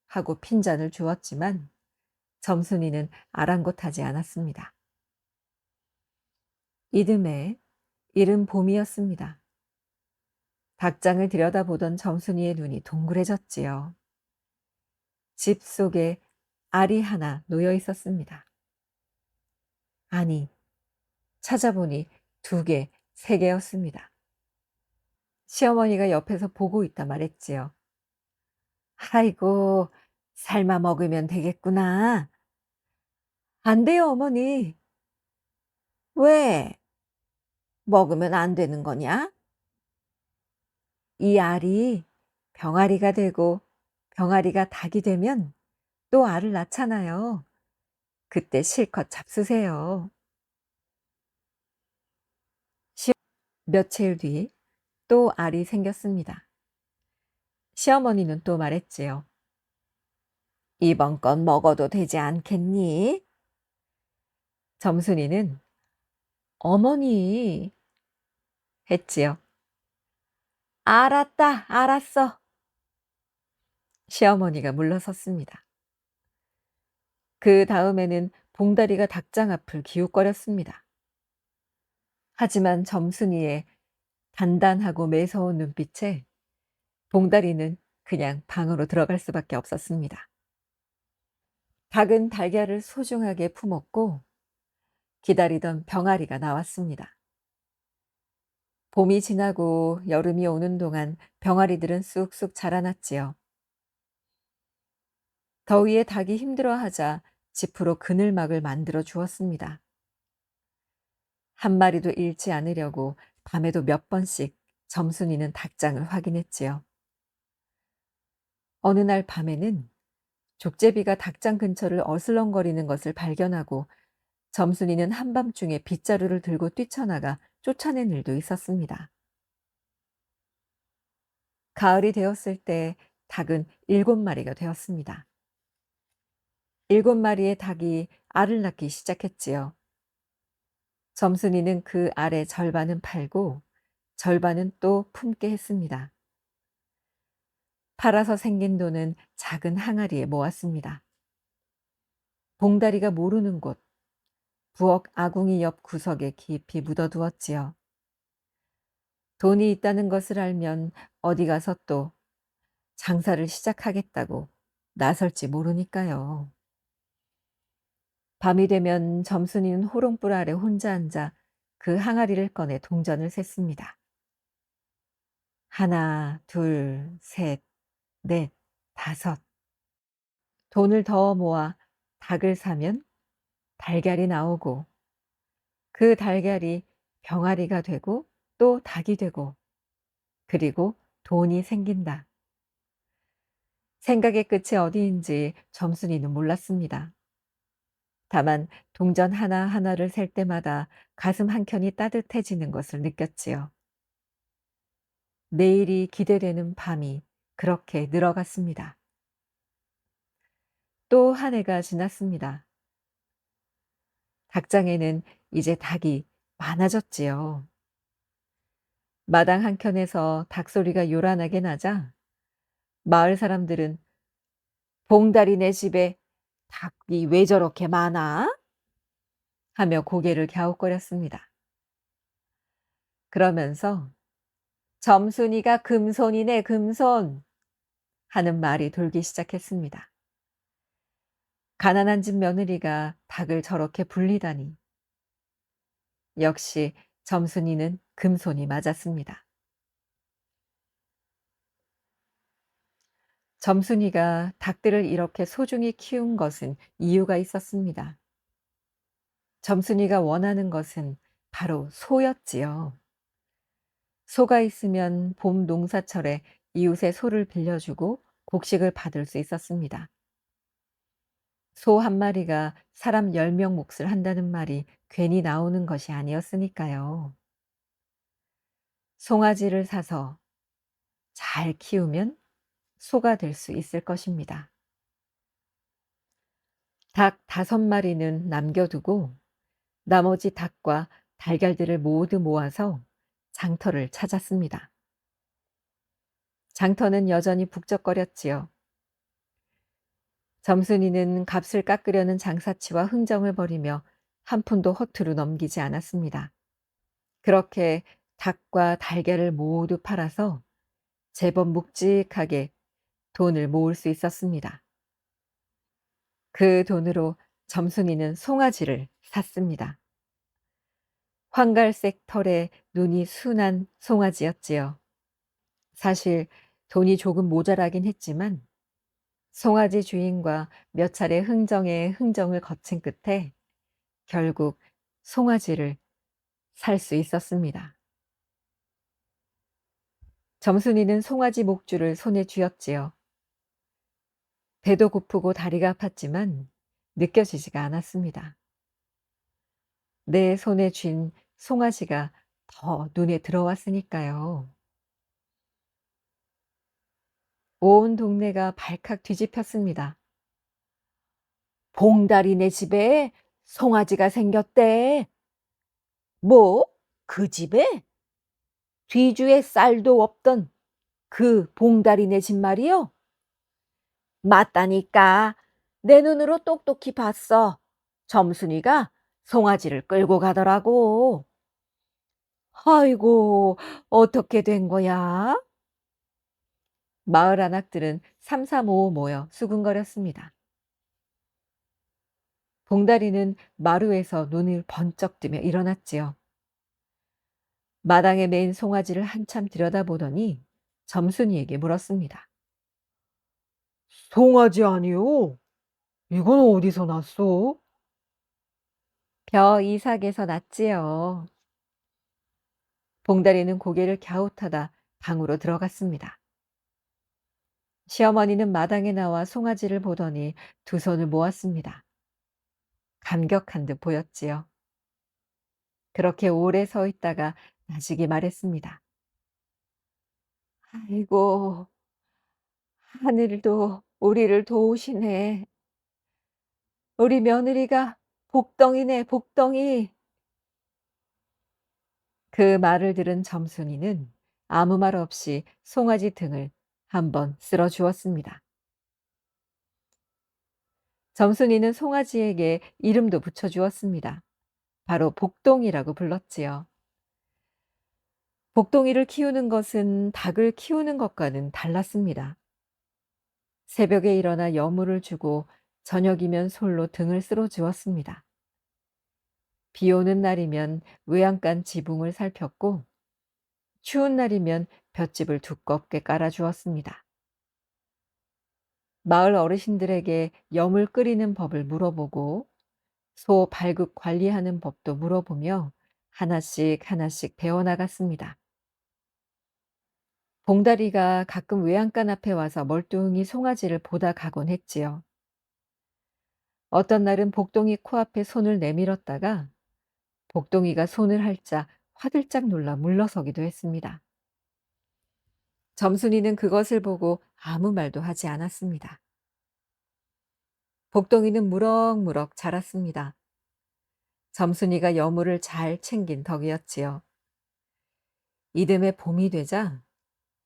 하고 핀잔을 주었지만 점순이는 아랑곳하지 않았습니다. 이듬해 이른 봄이었습니다. 닭장을 들여다보던 점순이의 눈이 동그래졌지요. 집 속에 알이 하나 놓여 있었습니다. 아니, 찾아보니 두 개, 세 개였습니다. 시어머니가 옆에서 보고 있다 말했지요. 아이고, 삶아 먹으면 되겠구나. 안 돼요, 어머니. 왜? 먹으면 안 되는 거냐? 이 알이 병아리가 되고 병아리가 닭이 되면 또 알을 낳잖아요. 그때 실컷 잡수세요. 며칠 뒤 또 알이 생겼습니다. 시어머니는 또 말했지요. 이번 건 먹어도 되지 않겠니? 점순이는 어머니 했지요. 알았다, 알았어. 시어머니가 물러섰습니다. 그 다음에는 봉다리가 닭장 앞을 기웃거렸습니다. 하지만 점순이의 단단하고 매서운 눈빛에 봉다리는 그냥 방으로 들어갈 수밖에 없었습니다. 닭은 달걀을 소중하게 품었고 기다리던 병아리가 나왔습니다. 봄이 지나고 여름이 오는 동안 병아리들은 쑥쑥 자라났지요. 더위에 닭이 힘들어하자 지프로 그늘막을 만들어 주었습니다. 한 마리도 잃지 않으려고 밤에도 몇 번씩 점순이는 닭장을 확인했지요. 어느 날 밤에는 족제비가 닭장 근처를 어슬렁거리는 것을 발견하고 점순이는 한밤중에 빗자루를 들고 뛰쳐나가 쫓아낸 일도 있었습니다. 가을이 되었을 때 닭은 7마리가 되었습니다. 7마리의 닭이 알을 낳기 시작했지요. 점순이는 그 알의 절반은 팔고 절반은 또 품게 했습니다. 팔아서 생긴 돈은 작은 항아리에 모았습니다. 봉다리가 모르는 곳, 부엌 아궁이 옆 구석에 깊이 묻어두었지요. 돈이 있다는 것을 알면 어디 가서 또 장사를 시작하겠다고 나설지 모르니까요. 밤이 되면 점순이는 호롱불 아래 혼자 앉아 그 항아리를 꺼내 동전을 셌습니다. 하나, 둘, 셋, 넷, 다섯. 돈을 더 모아 닭을 사면 달걀이 나오고 그 달걀이 병아리가 되고 또 닭이 되고 그리고 돈이 생긴다. 생각의 끝이 어디인지 점순이는 몰랐습니다. 다만 동전 하나하나를 셀 때마다 가슴 한켠이 따뜻해지는 것을 느꼈지요. 내일이 기대되는 밤이 그렇게 늘어갔습니다. 또 한 해가 지났습니다. 닭장에는 이제 닭이 많아졌지요. 마당 한켠에서 닭소리가 요란하게 나자 마을 사람들은 "봉다리네 집에 닭이 왜 저렇게 많아?" 하며 고개를 갸웃거렸습니다. 그러면서 "점순이가 금손이네 금손." 하는 말이 돌기 시작했습니다. 가난한 집 며느리가 닭을 저렇게 불리다니. 역시 점순이는 금손이 맞았습니다. 점순이가 닭들을 이렇게 소중히 키운 것은 이유가 있었습니다. 점순이가 원하는 것은 바로 소였지요. 소가 있으면 봄 농사철에 이웃의 소를 빌려주고 곡식을 받을 수 있었습니다. 소 한 마리가 사람 10명 몫을 한다는 말이 괜히 나오는 것이 아니었으니까요. 송아지를 사서 잘 키우면 소가 될 수 있을 것입니다. 닭 5마리는 남겨두고 나머지 닭과 달걀들을 모두 모아서 장터를 찾았습니다. 장터는 여전히 북적거렸지요. 점순이는 값을 깎으려는 장사치와 흥정을 벌이며 한 푼도 허투루 넘기지 않았습니다. 그렇게 닭과 달걀을 모두 팔아서 제법 묵직하게 돈을 모을 수 있었습니다. 그 돈으로 점순이는 송아지를 샀습니다. 황갈색 털에 눈이 순한 송아지였지요. 사실 돈이 조금 모자라긴 했지만 송아지 주인과 몇 차례 흥정에 흥정을 거친 끝에 결국 송아지를 살 수 있었습니다. 점순이는 송아지 목줄을 손에 쥐었지요. 배도 고프고 다리가 아팠지만 느껴지지가 않았습니다. 내 손에 쥔 송아지가 더 눈에 들어왔으니까요. 온 동네가 발칵 뒤집혔습니다. 봉다리네 집에 송아지가 생겼대. 뭐? 그 집에? 뒤주에 쌀도 없던 그 봉다리네 집 말이요? 맞다니까. 내 눈으로 똑똑히 봤어. 점순이가 송아지를 끌고 가더라고. 아이고, 어떻게 된 거야? 마을 아낙들은 삼삼오오 모여 수군거렸습니다. 봉다리는 마루에서 눈을 번쩍 뜨며 일어났지요. 마당에 매인 송아지를 한참 들여다보더니 점순이에게 물었습니다. 송아지 아니요? 이건 어디서 났어? 벼 이삭에서 났지요. 봉다리는 고개를 갸웃하다 방으로 들어갔습니다. 시어머니는 마당에 나와 송아지를 보더니 두 손을 모았습니다. 감격한 듯 보였지요. 그렇게 오래 서 있다가 나직이 말했습니다. 아이고, 하늘도 우리를 도우시네. 우리 며느리가 복덩이네, 복덩이. 그 말을 들은 점순이는 아무 말 없이 송아지 등을 한번 쓸어 주었습니다. 점순이는 송아지에게 이름도 붙여 주었습니다. 바로 복동이라고 불렀지요. 복동이를 키우는 것은 닭을 키우는 것과는 달랐습니다. 새벽에 일어나 여물을 주고 저녁이면 솔로 등을 쓸어 주었습니다. 비 오는 날이면 외양간 지붕을 살폈고 추운 날이면 볏짚을 두껍게 깔아 주었습니다. 마을 어르신들에게 염을 끓이는 법을 물어보고 소 발굽 관리하는 법도 물어보며 하나씩 하나씩 배워나갔습니다. 봉다리가 가끔 외양간 앞에 와서 멀뚱히 송아지를 보다 가곤 했지요. 어떤 날은 복동이 코앞에 손을 내밀었다가 복동이가 손을 할자 화들짝 놀라 물러서기도 했습니다. 점순이는 그것을 보고 아무 말도 하지 않았습니다. 복동이는 무럭무럭 자랐습니다. 점순이가 여물을 잘 챙긴 덕이었지요. 이듬해 봄이 되자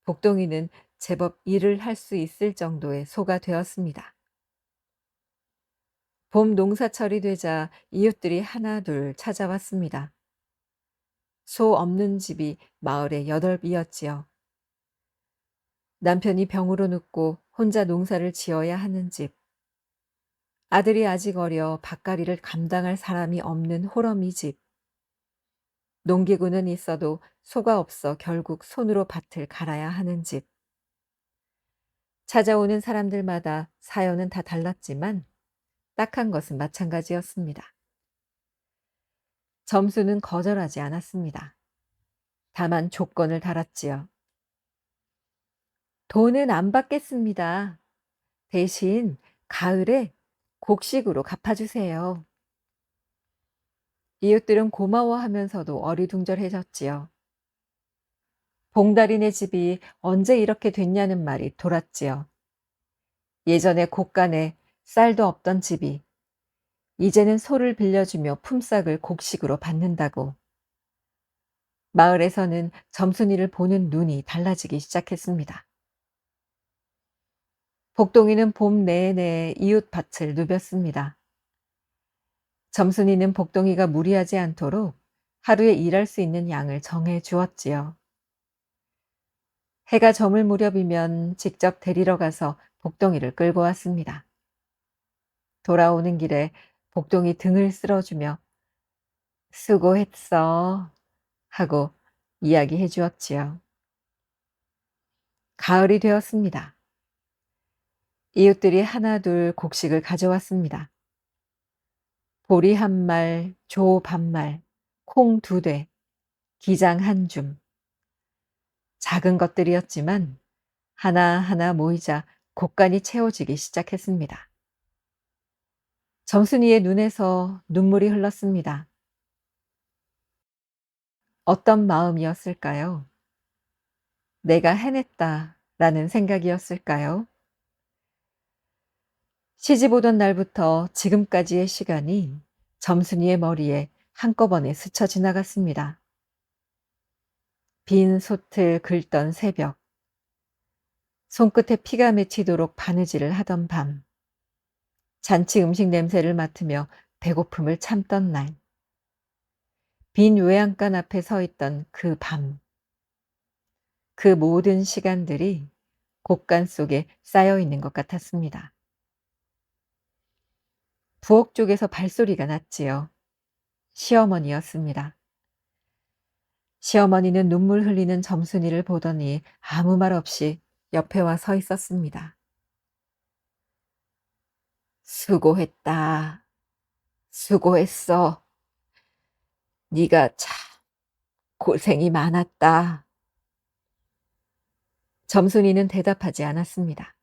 복동이는 제법 일을 할 수 있을 정도의 소가 되었습니다. 봄 농사철이 되자 이웃들이 하나둘 찾아왔습니다. 소 없는 집이 마을에 8이었지요. 남편이 병으로 눕고 혼자 농사를 지어야 하는 집. 아들이 아직 어려 밭갈이를 감당할 사람이 없는 호러미 집. 농기구는 있어도 소가 없어 결국 손으로 밭을 갈아야 하는 집. 찾아오는 사람들마다 사연은 다 달랐지만 딱한 것은 마찬가지였습니다. 점수는 거절하지 않았습니다. 다만 조건을 달았지요. 돈은 안 받겠습니다. 대신 가을에 곡식으로 갚아주세요. 이웃들은 고마워하면서도 어리둥절해졌지요. 봉다리네 집이 언제 이렇게 됐냐는 말이 돌았지요. 예전에 곳간에 쌀도 없던 집이 이제는 소를 빌려주며 품삯을 곡식으로 받는다고. 마을에서는 점순이를 보는 눈이 달라지기 시작했습니다. 복동이는 봄 내내 이웃 밭을 누볐습니다. 점순이는 복동이가 무리하지 않도록 하루에 일할 수 있는 양을 정해 주었지요. 해가 저물 무렵이면 직접 데리러 가서 복동이를 끌고 왔습니다. 돌아오는 길에 복동이 등을 쓸어주며 수고했어 하고 이야기해 주었지요. 가을이 되었습니다. 이웃들이 하나둘 곡식을 가져왔습니다. 보리 한 말, 조 반말, 콩 2대, 기장 한 줌. 작은 것들이었지만 하나하나 모이자 곡간이 채워지기 시작했습니다. 점순이의 눈에서 눈물이 흘렀습니다. 어떤 마음이었을까요? 내가 해냈다라는 생각이었을까요? 시집 오던 날부터 지금까지의 시간이 점순이의 머리에 한꺼번에 스쳐 지나갔습니다. 빈 솥을 긁던 새벽, 손끝에 피가 맺히도록 바느질을 하던 밤, 잔치 음식 냄새를 맡으며 배고픔을 참던 날, 빈 외양간 앞에 서 있던 그 밤, 그 모든 시간들이 곡간 속에 쌓여 있는 것 같았습니다. 부엌 쪽에서 발소리가 났지요. 시어머니였습니다. 시어머니는 눈물 흘리는 점순이를 보더니 아무 말 없이 옆에 와 서 있었습니다. 수고했다. 수고했어. 네가 참 고생이 많았다. 점순이는 대답하지 않았습니다.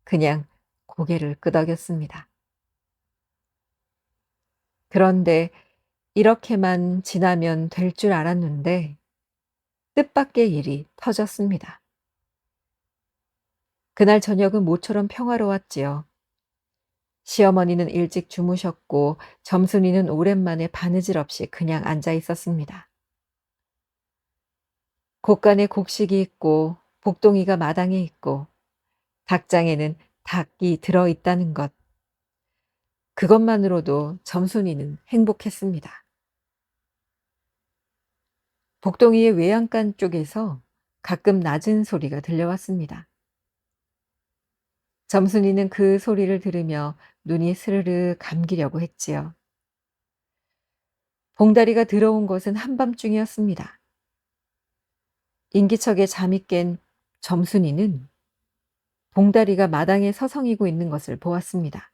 그냥 고개를 끄덕였습니다. 그런데 이렇게만 지나면 될 줄 알았는데 뜻밖의 일이 터졌습니다. 그날 저녁은 모처럼 평화로웠지요. 시어머니는 일찍 주무셨고 점순이는 오랜만에 바느질 없이 그냥 앉아 있었습니다. 곡간에 곡식이 있고 복동이가 마당에 있고 닭장에는 닭이 들어 있다는 것. 그것만으로도 점순이는 행복했습니다. 복동이의 외양간 쪽에서 가끔 낮은 소리가 들려왔습니다. 점순이는 그 소리를 들으며 눈이 스르르 감기려고 했지요. 봉다리가 들어온 것은 한밤중이었습니다. 인기척에 잠이 깬 점순이는 봉다리가 마당에 서성이고 있는 것을 보았습니다.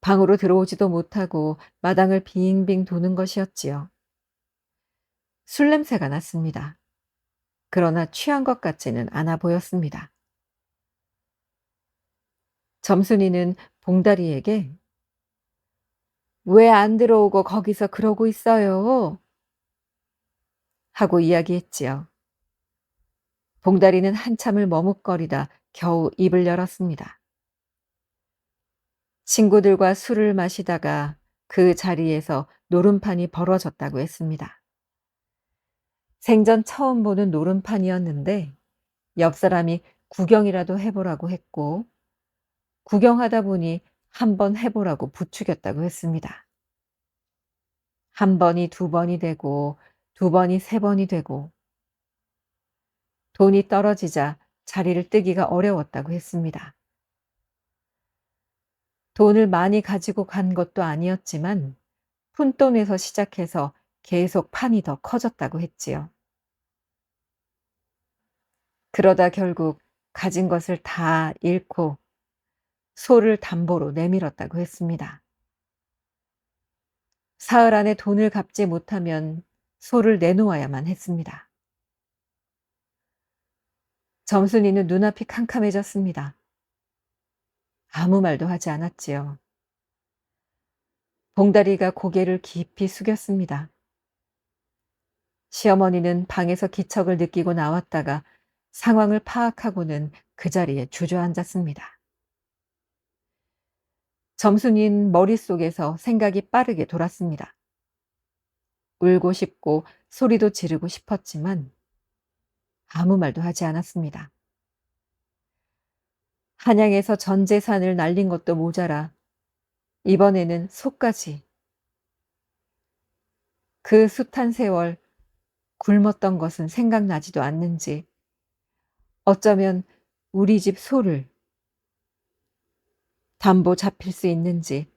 방으로 들어오지도 못하고 마당을 빙빙 도는 것이었지요. 술 냄새가 났습니다. 그러나 취한 것 같지는 않아 보였습니다. 점순이는 봉다리에게 "왜 안 들어오고 거기서 그러고 있어요?" 하고 이야기했지요. 봉다리는 한참을 머뭇거리다 겨우 입을 열었습니다. 친구들과 술을 마시다가 그 자리에서 노름판이 벌어졌다고 했습니다. 생전 처음 보는 노름판이었는데 옆 사람이 구경이라도 해보라고 했고 구경하다 보니 한번 해보라고 부추겼다고 했습니다. 한 번이 두 번이 되고 두 번이 세 번이 되고 돈이 떨어지자 자리를 뜨기가 어려웠다고 했습니다. 돈을 많이 가지고 간 것도 아니었지만 푼돈에서 시작해서 계속 판이 더 커졌다고 했지요. 그러다 결국 가진 것을 다 잃고 소를 담보로 내밀었다고 했습니다. 사흘 안에 돈을 갚지 못하면 소를 내놓아야만 했습니다. 점순이는 눈앞이 캄캄해졌습니다. 아무 말도 하지 않았지요. 봉다리가 고개를 깊이 숙였습니다. 시어머니는 방에서 기척을 느끼고 나왔다가 상황을 파악하고는 그 자리에 주저앉았습니다. 점순이는 머릿속에서 생각이 빠르게 돌았습니다. 울고 싶고 소리도 지르고 싶었지만 아무 말도 하지 않았습니다. 한양에서 전 재산을 날린 것도 모자라 이번에는 소까지. 그 숱한 세월 굶었던 것은 생각나지도 않는지 어쩌면 우리 집 소를 담보 잡힐 수 있는지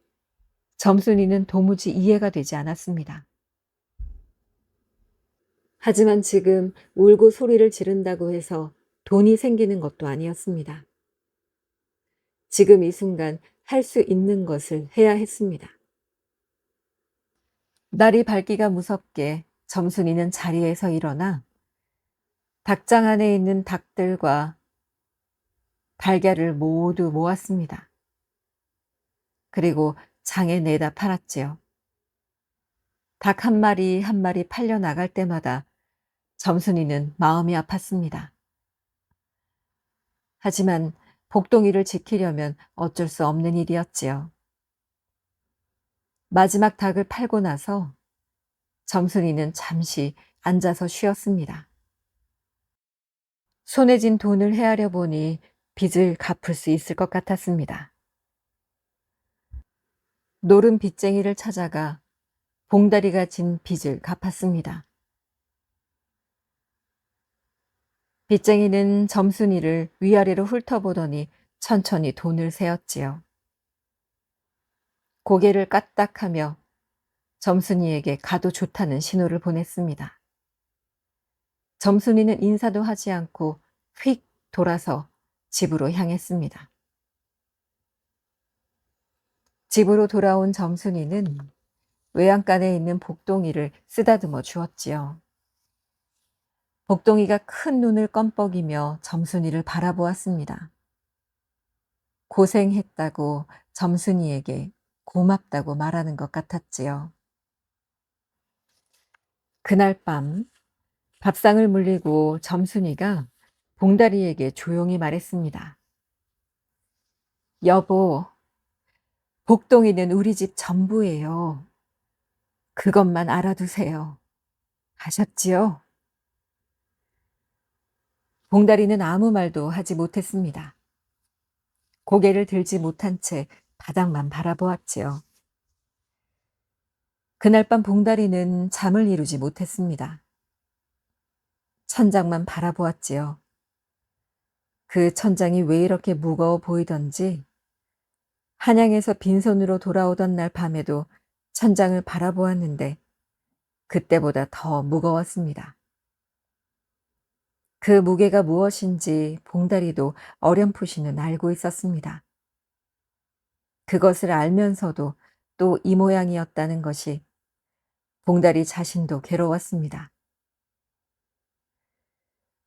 점순이는 도무지 이해가 되지 않았습니다. 하지만 지금 울고 소리를 지른다고 해서 돈이 생기는 것도 아니었습니다. 지금 이 순간 할 수 있는 것을 해야 했습니다. 날이 밝기가 무섭게 점순이는 자리에서 일어나 닭장 안에 있는 닭들과 달걀을 모두 모았습니다. 그리고 장에 내다 팔았지요. 닭 한 마리 한 마리 팔려 나갈 때마다 점순이는 마음이 아팠습니다. 하지만 복동이를 지키려면 어쩔 수 없는 일이었지요. 마지막 닭을 팔고 나서 점순이는 잠시 앉아서 쉬었습니다. 손에 쥔 돈을 헤아려 보니 빚을 갚을 수 있을 것 같았습니다. 노른 빚쟁이를 찾아가 봉다리가 진 빚을 갚았습니다. 빚쟁이는 점순이를 위아래로 훑어보더니 천천히 돈을 세었지요. 고개를 까딱하며 점순이에게 가도 좋다는 신호를 보냈습니다. 점순이는 인사도 하지 않고 휙 돌아서 집으로 향했습니다. 집으로 돌아온 점순이는 외양간에 있는 복동이를 쓰다듬어 주었지요. 복동이가 큰 눈을 껌뻑이며 점순이를 바라보았습니다. 고생했다고 점순이에게 고맙다고 말하는 것 같았지요. 그날 밤 밥상을 물리고 점순이가 봉다리에게 조용히 말했습니다. 여보, 복동이는 우리 집 전부예요. 그것만 알아두세요. 하셨지요? 봉다리는 아무 말도 하지 못했습니다. 고개를 들지 못한 채 바닥만 바라보았지요. 그날 밤 봉다리는 잠을 이루지 못했습니다. 천장만 바라보았지요. 그 천장이 왜 이렇게 무거워 보이던지 한양에서 빈손으로 돌아오던 날 밤에도 천장을 바라보았는데 그때보다 더 무거웠습니다. 그 무게가 무엇인지 봉다리도 어렴풋이는 알고 있었습니다. 그것을 알면서도 또 이 모양이었다는 것이 봉다리 자신도 괴로웠습니다.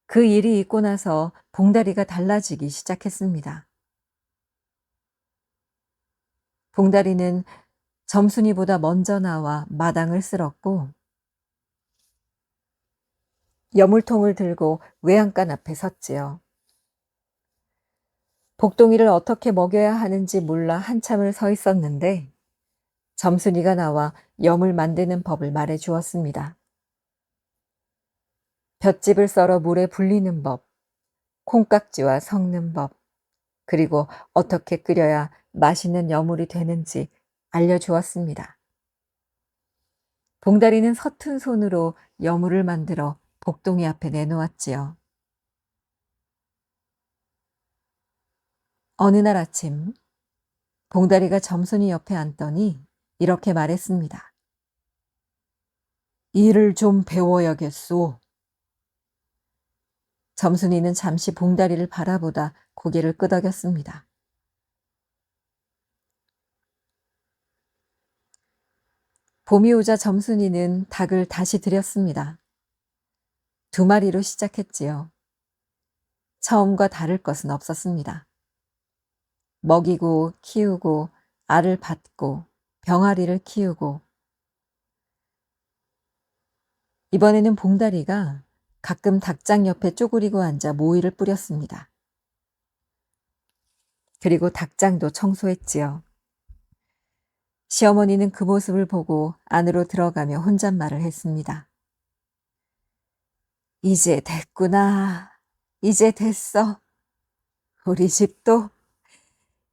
그 일이 있고 나서 봉다리가 달라지기 시작했습니다. 봉다리는 점순이보다 먼저 나와 마당을 쓸었고 여물통을 들고 외양간 앞에 섰지요. 복동이를 어떻게 먹여야 하는지 몰라 한참을 서 있었는데 점순이가 나와 염을 만드는 법을 말해 주었습니다. 볏짚을 썰어 물에 불리는 법, 콩깍지와 섞는 법, 그리고 어떻게 끓여야 맛있는 여물이 되는지 알려주었습니다. 봉다리는 서툰 손으로 여물을 만들어 복동이 앞에 내놓았지요. 어느 날 아침 봉다리가 점순이 옆에 앉더니 이렇게 말했습니다. 일을 좀 배워야겠소. 점순이는 잠시 봉다리를 바라보다 고개를 끄덕였습니다. 봄이 오자 점순이는 닭을 다시 들였습니다. 2마리로 시작했지요. 처음과 다를 것은 없었습니다. 먹이고 키우고 알을 받고 병아리를 키우고 이번에는 봉다리가 가끔 닭장 옆에 쪼그리고 앉아 모이를 뿌렸습니다. 그리고 닭장도 청소했지요. 시어머니는 그 모습을 보고 안으로 들어가며 혼잣말을 했습니다. 이제 됐구나. 이제 됐어. 우리 집도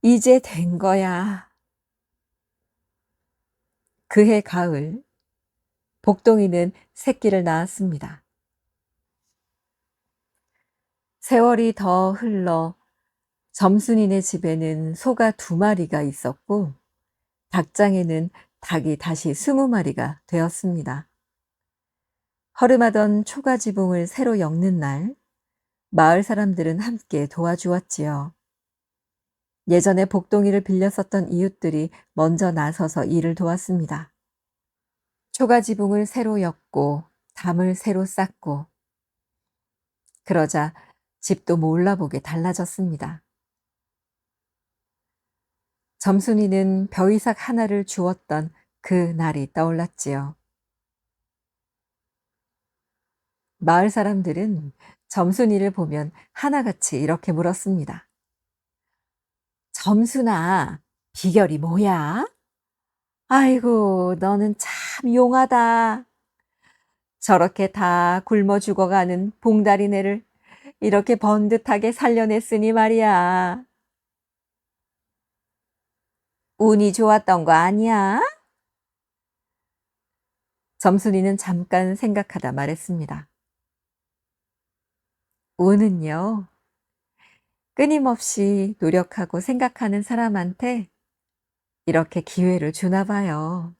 이제 된 거야. 그해 가을, 복동이는 새끼를 낳았습니다. 세월이 더 흘러 점순이네 집에는 소가 2마리가 있었고 닭장에는 닭이 다시 20마리가 되었습니다. 허름하던 초가지붕을 새로 엮는 날, 마을 사람들은 함께 도와주었지요. 예전에 복동이를 빌려 썼던 이웃들이 먼저 나서서 일을 도왔습니다. 초가지붕을 새로 엮고 담을 새로 쌓고 그러자 집도 몰라보게 달라졌습니다. 점순이는 벼이삭 하나를 주었던 그 날이 떠올랐지요. 마을 사람들은 점순이를 보면 하나같이 이렇게 물었습니다. 점순아, 비결이 뭐야? 아이고, 너는 참 용하다. 저렇게 다 굶어 죽어가는 봉다리네를 이렇게 번듯하게 살려냈으니 말이야. 운이 좋았던 거 아니야? 점순이는 잠깐 생각하다 말했습니다. 운은요, 끊임없이 노력하고 생각하는 사람한테 이렇게 기회를 주나 봐요.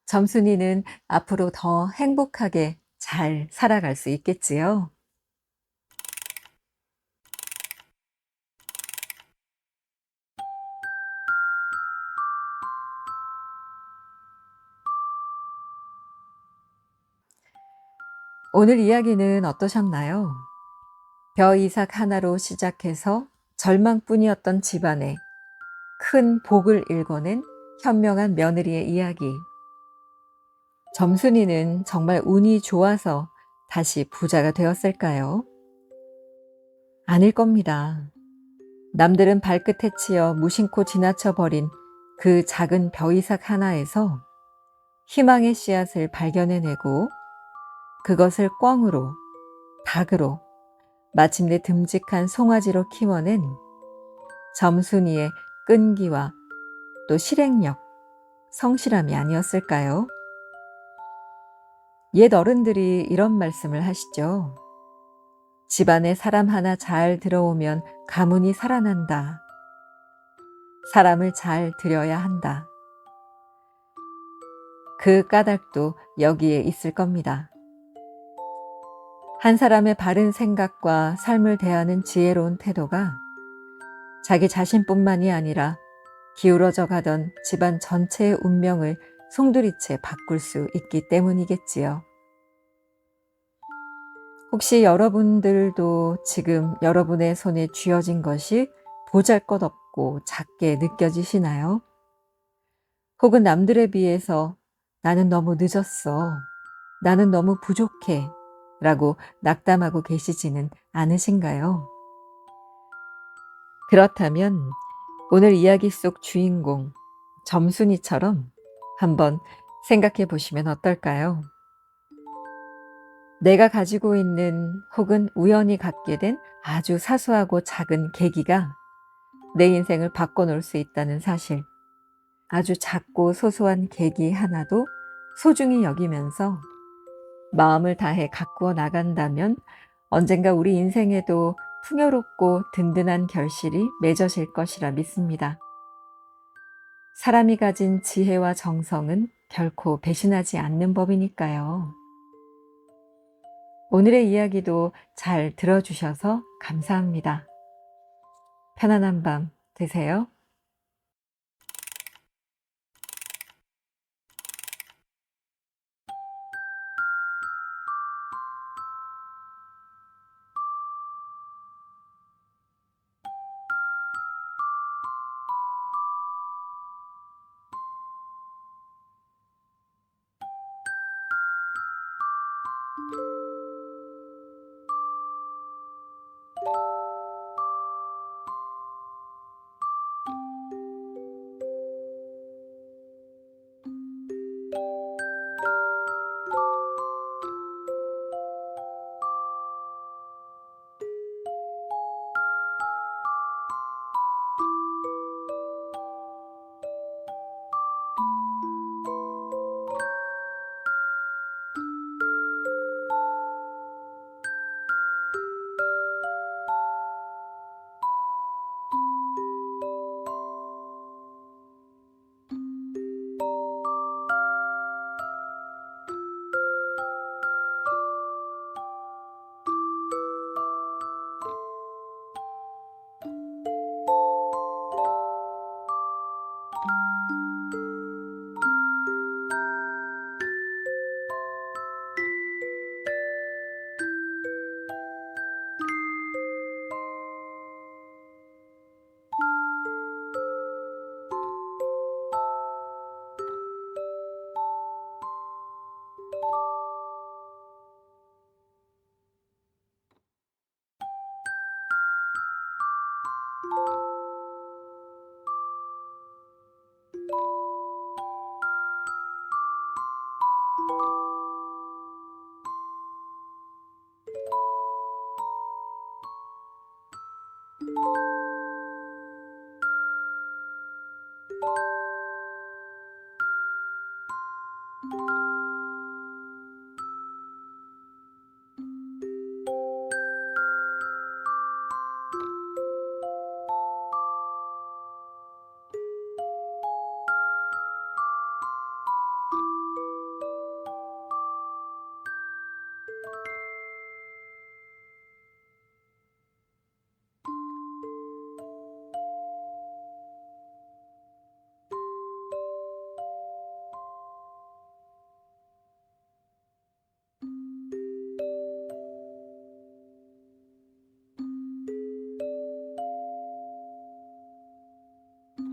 점순이는 앞으로 더 행복하게 잘 살아갈 수 있겠지요. 오늘 이야기는 어떠셨나요? 벼 이삭 하나로 시작해서 절망뿐이었던 집안에 큰 복을 일궈낸 현명한 며느리의 이야기. 점순이는 정말 운이 좋아서 다시 부자가 되었을까요? 아닐 겁니다. 남들은 발끝에 치여 무심코 지나쳐버린 그 작은 벼이삭 하나에서 희망의 씨앗을 발견해내고 그것을 꿩으로, 닭으로, 마침내 듬직한 송아지로 키워낸 점순이의 끈기와 또 실행력, 성실함이 아니었을까요? 옛 어른들이 이런 말씀을 하시죠. 집안에 사람 하나 잘 들어오면 가문이 살아난다. 사람을 잘 들여야 한다. 그 까닭도 여기에 있을 겁니다. 한 사람의 바른 생각과 삶을 대하는 지혜로운 태도가 자기 자신뿐만이 아니라 기울어져 가던 집안 전체의 운명을 송두리째 바꿀 수 있기 때문이겠지요. 혹시 여러분들도 지금 여러분의 손에 쥐어진 것이 보잘것없고 작게 느껴지시나요? 혹은 남들에 비해서 나는 너무 늦었어. 나는 너무 부족해. 라고 낙담하고 계시지는 않으신가요? 그렇다면 오늘 이야기 속 주인공 점순이처럼 한번 생각해 보시면 어떨까요? 내가 가지고 있는 혹은 우연히 갖게 된 아주 사소하고 작은 계기가 내 인생을 바꿔놓을 수 있다는 사실. 아주 작고 소소한 계기 하나도 소중히 여기면서 마음을 다해 가꾸어 나간다면 언젠가 우리 인생에도 풍요롭고 든든한 결실이 맺어질 것이라 믿습니다. 사람이 가진 지혜와 정성은 결코 배신하지 않는 법이니까요. 오늘의 이야기도 잘 들어주셔서 감사합니다. 편안한 밤 되세요.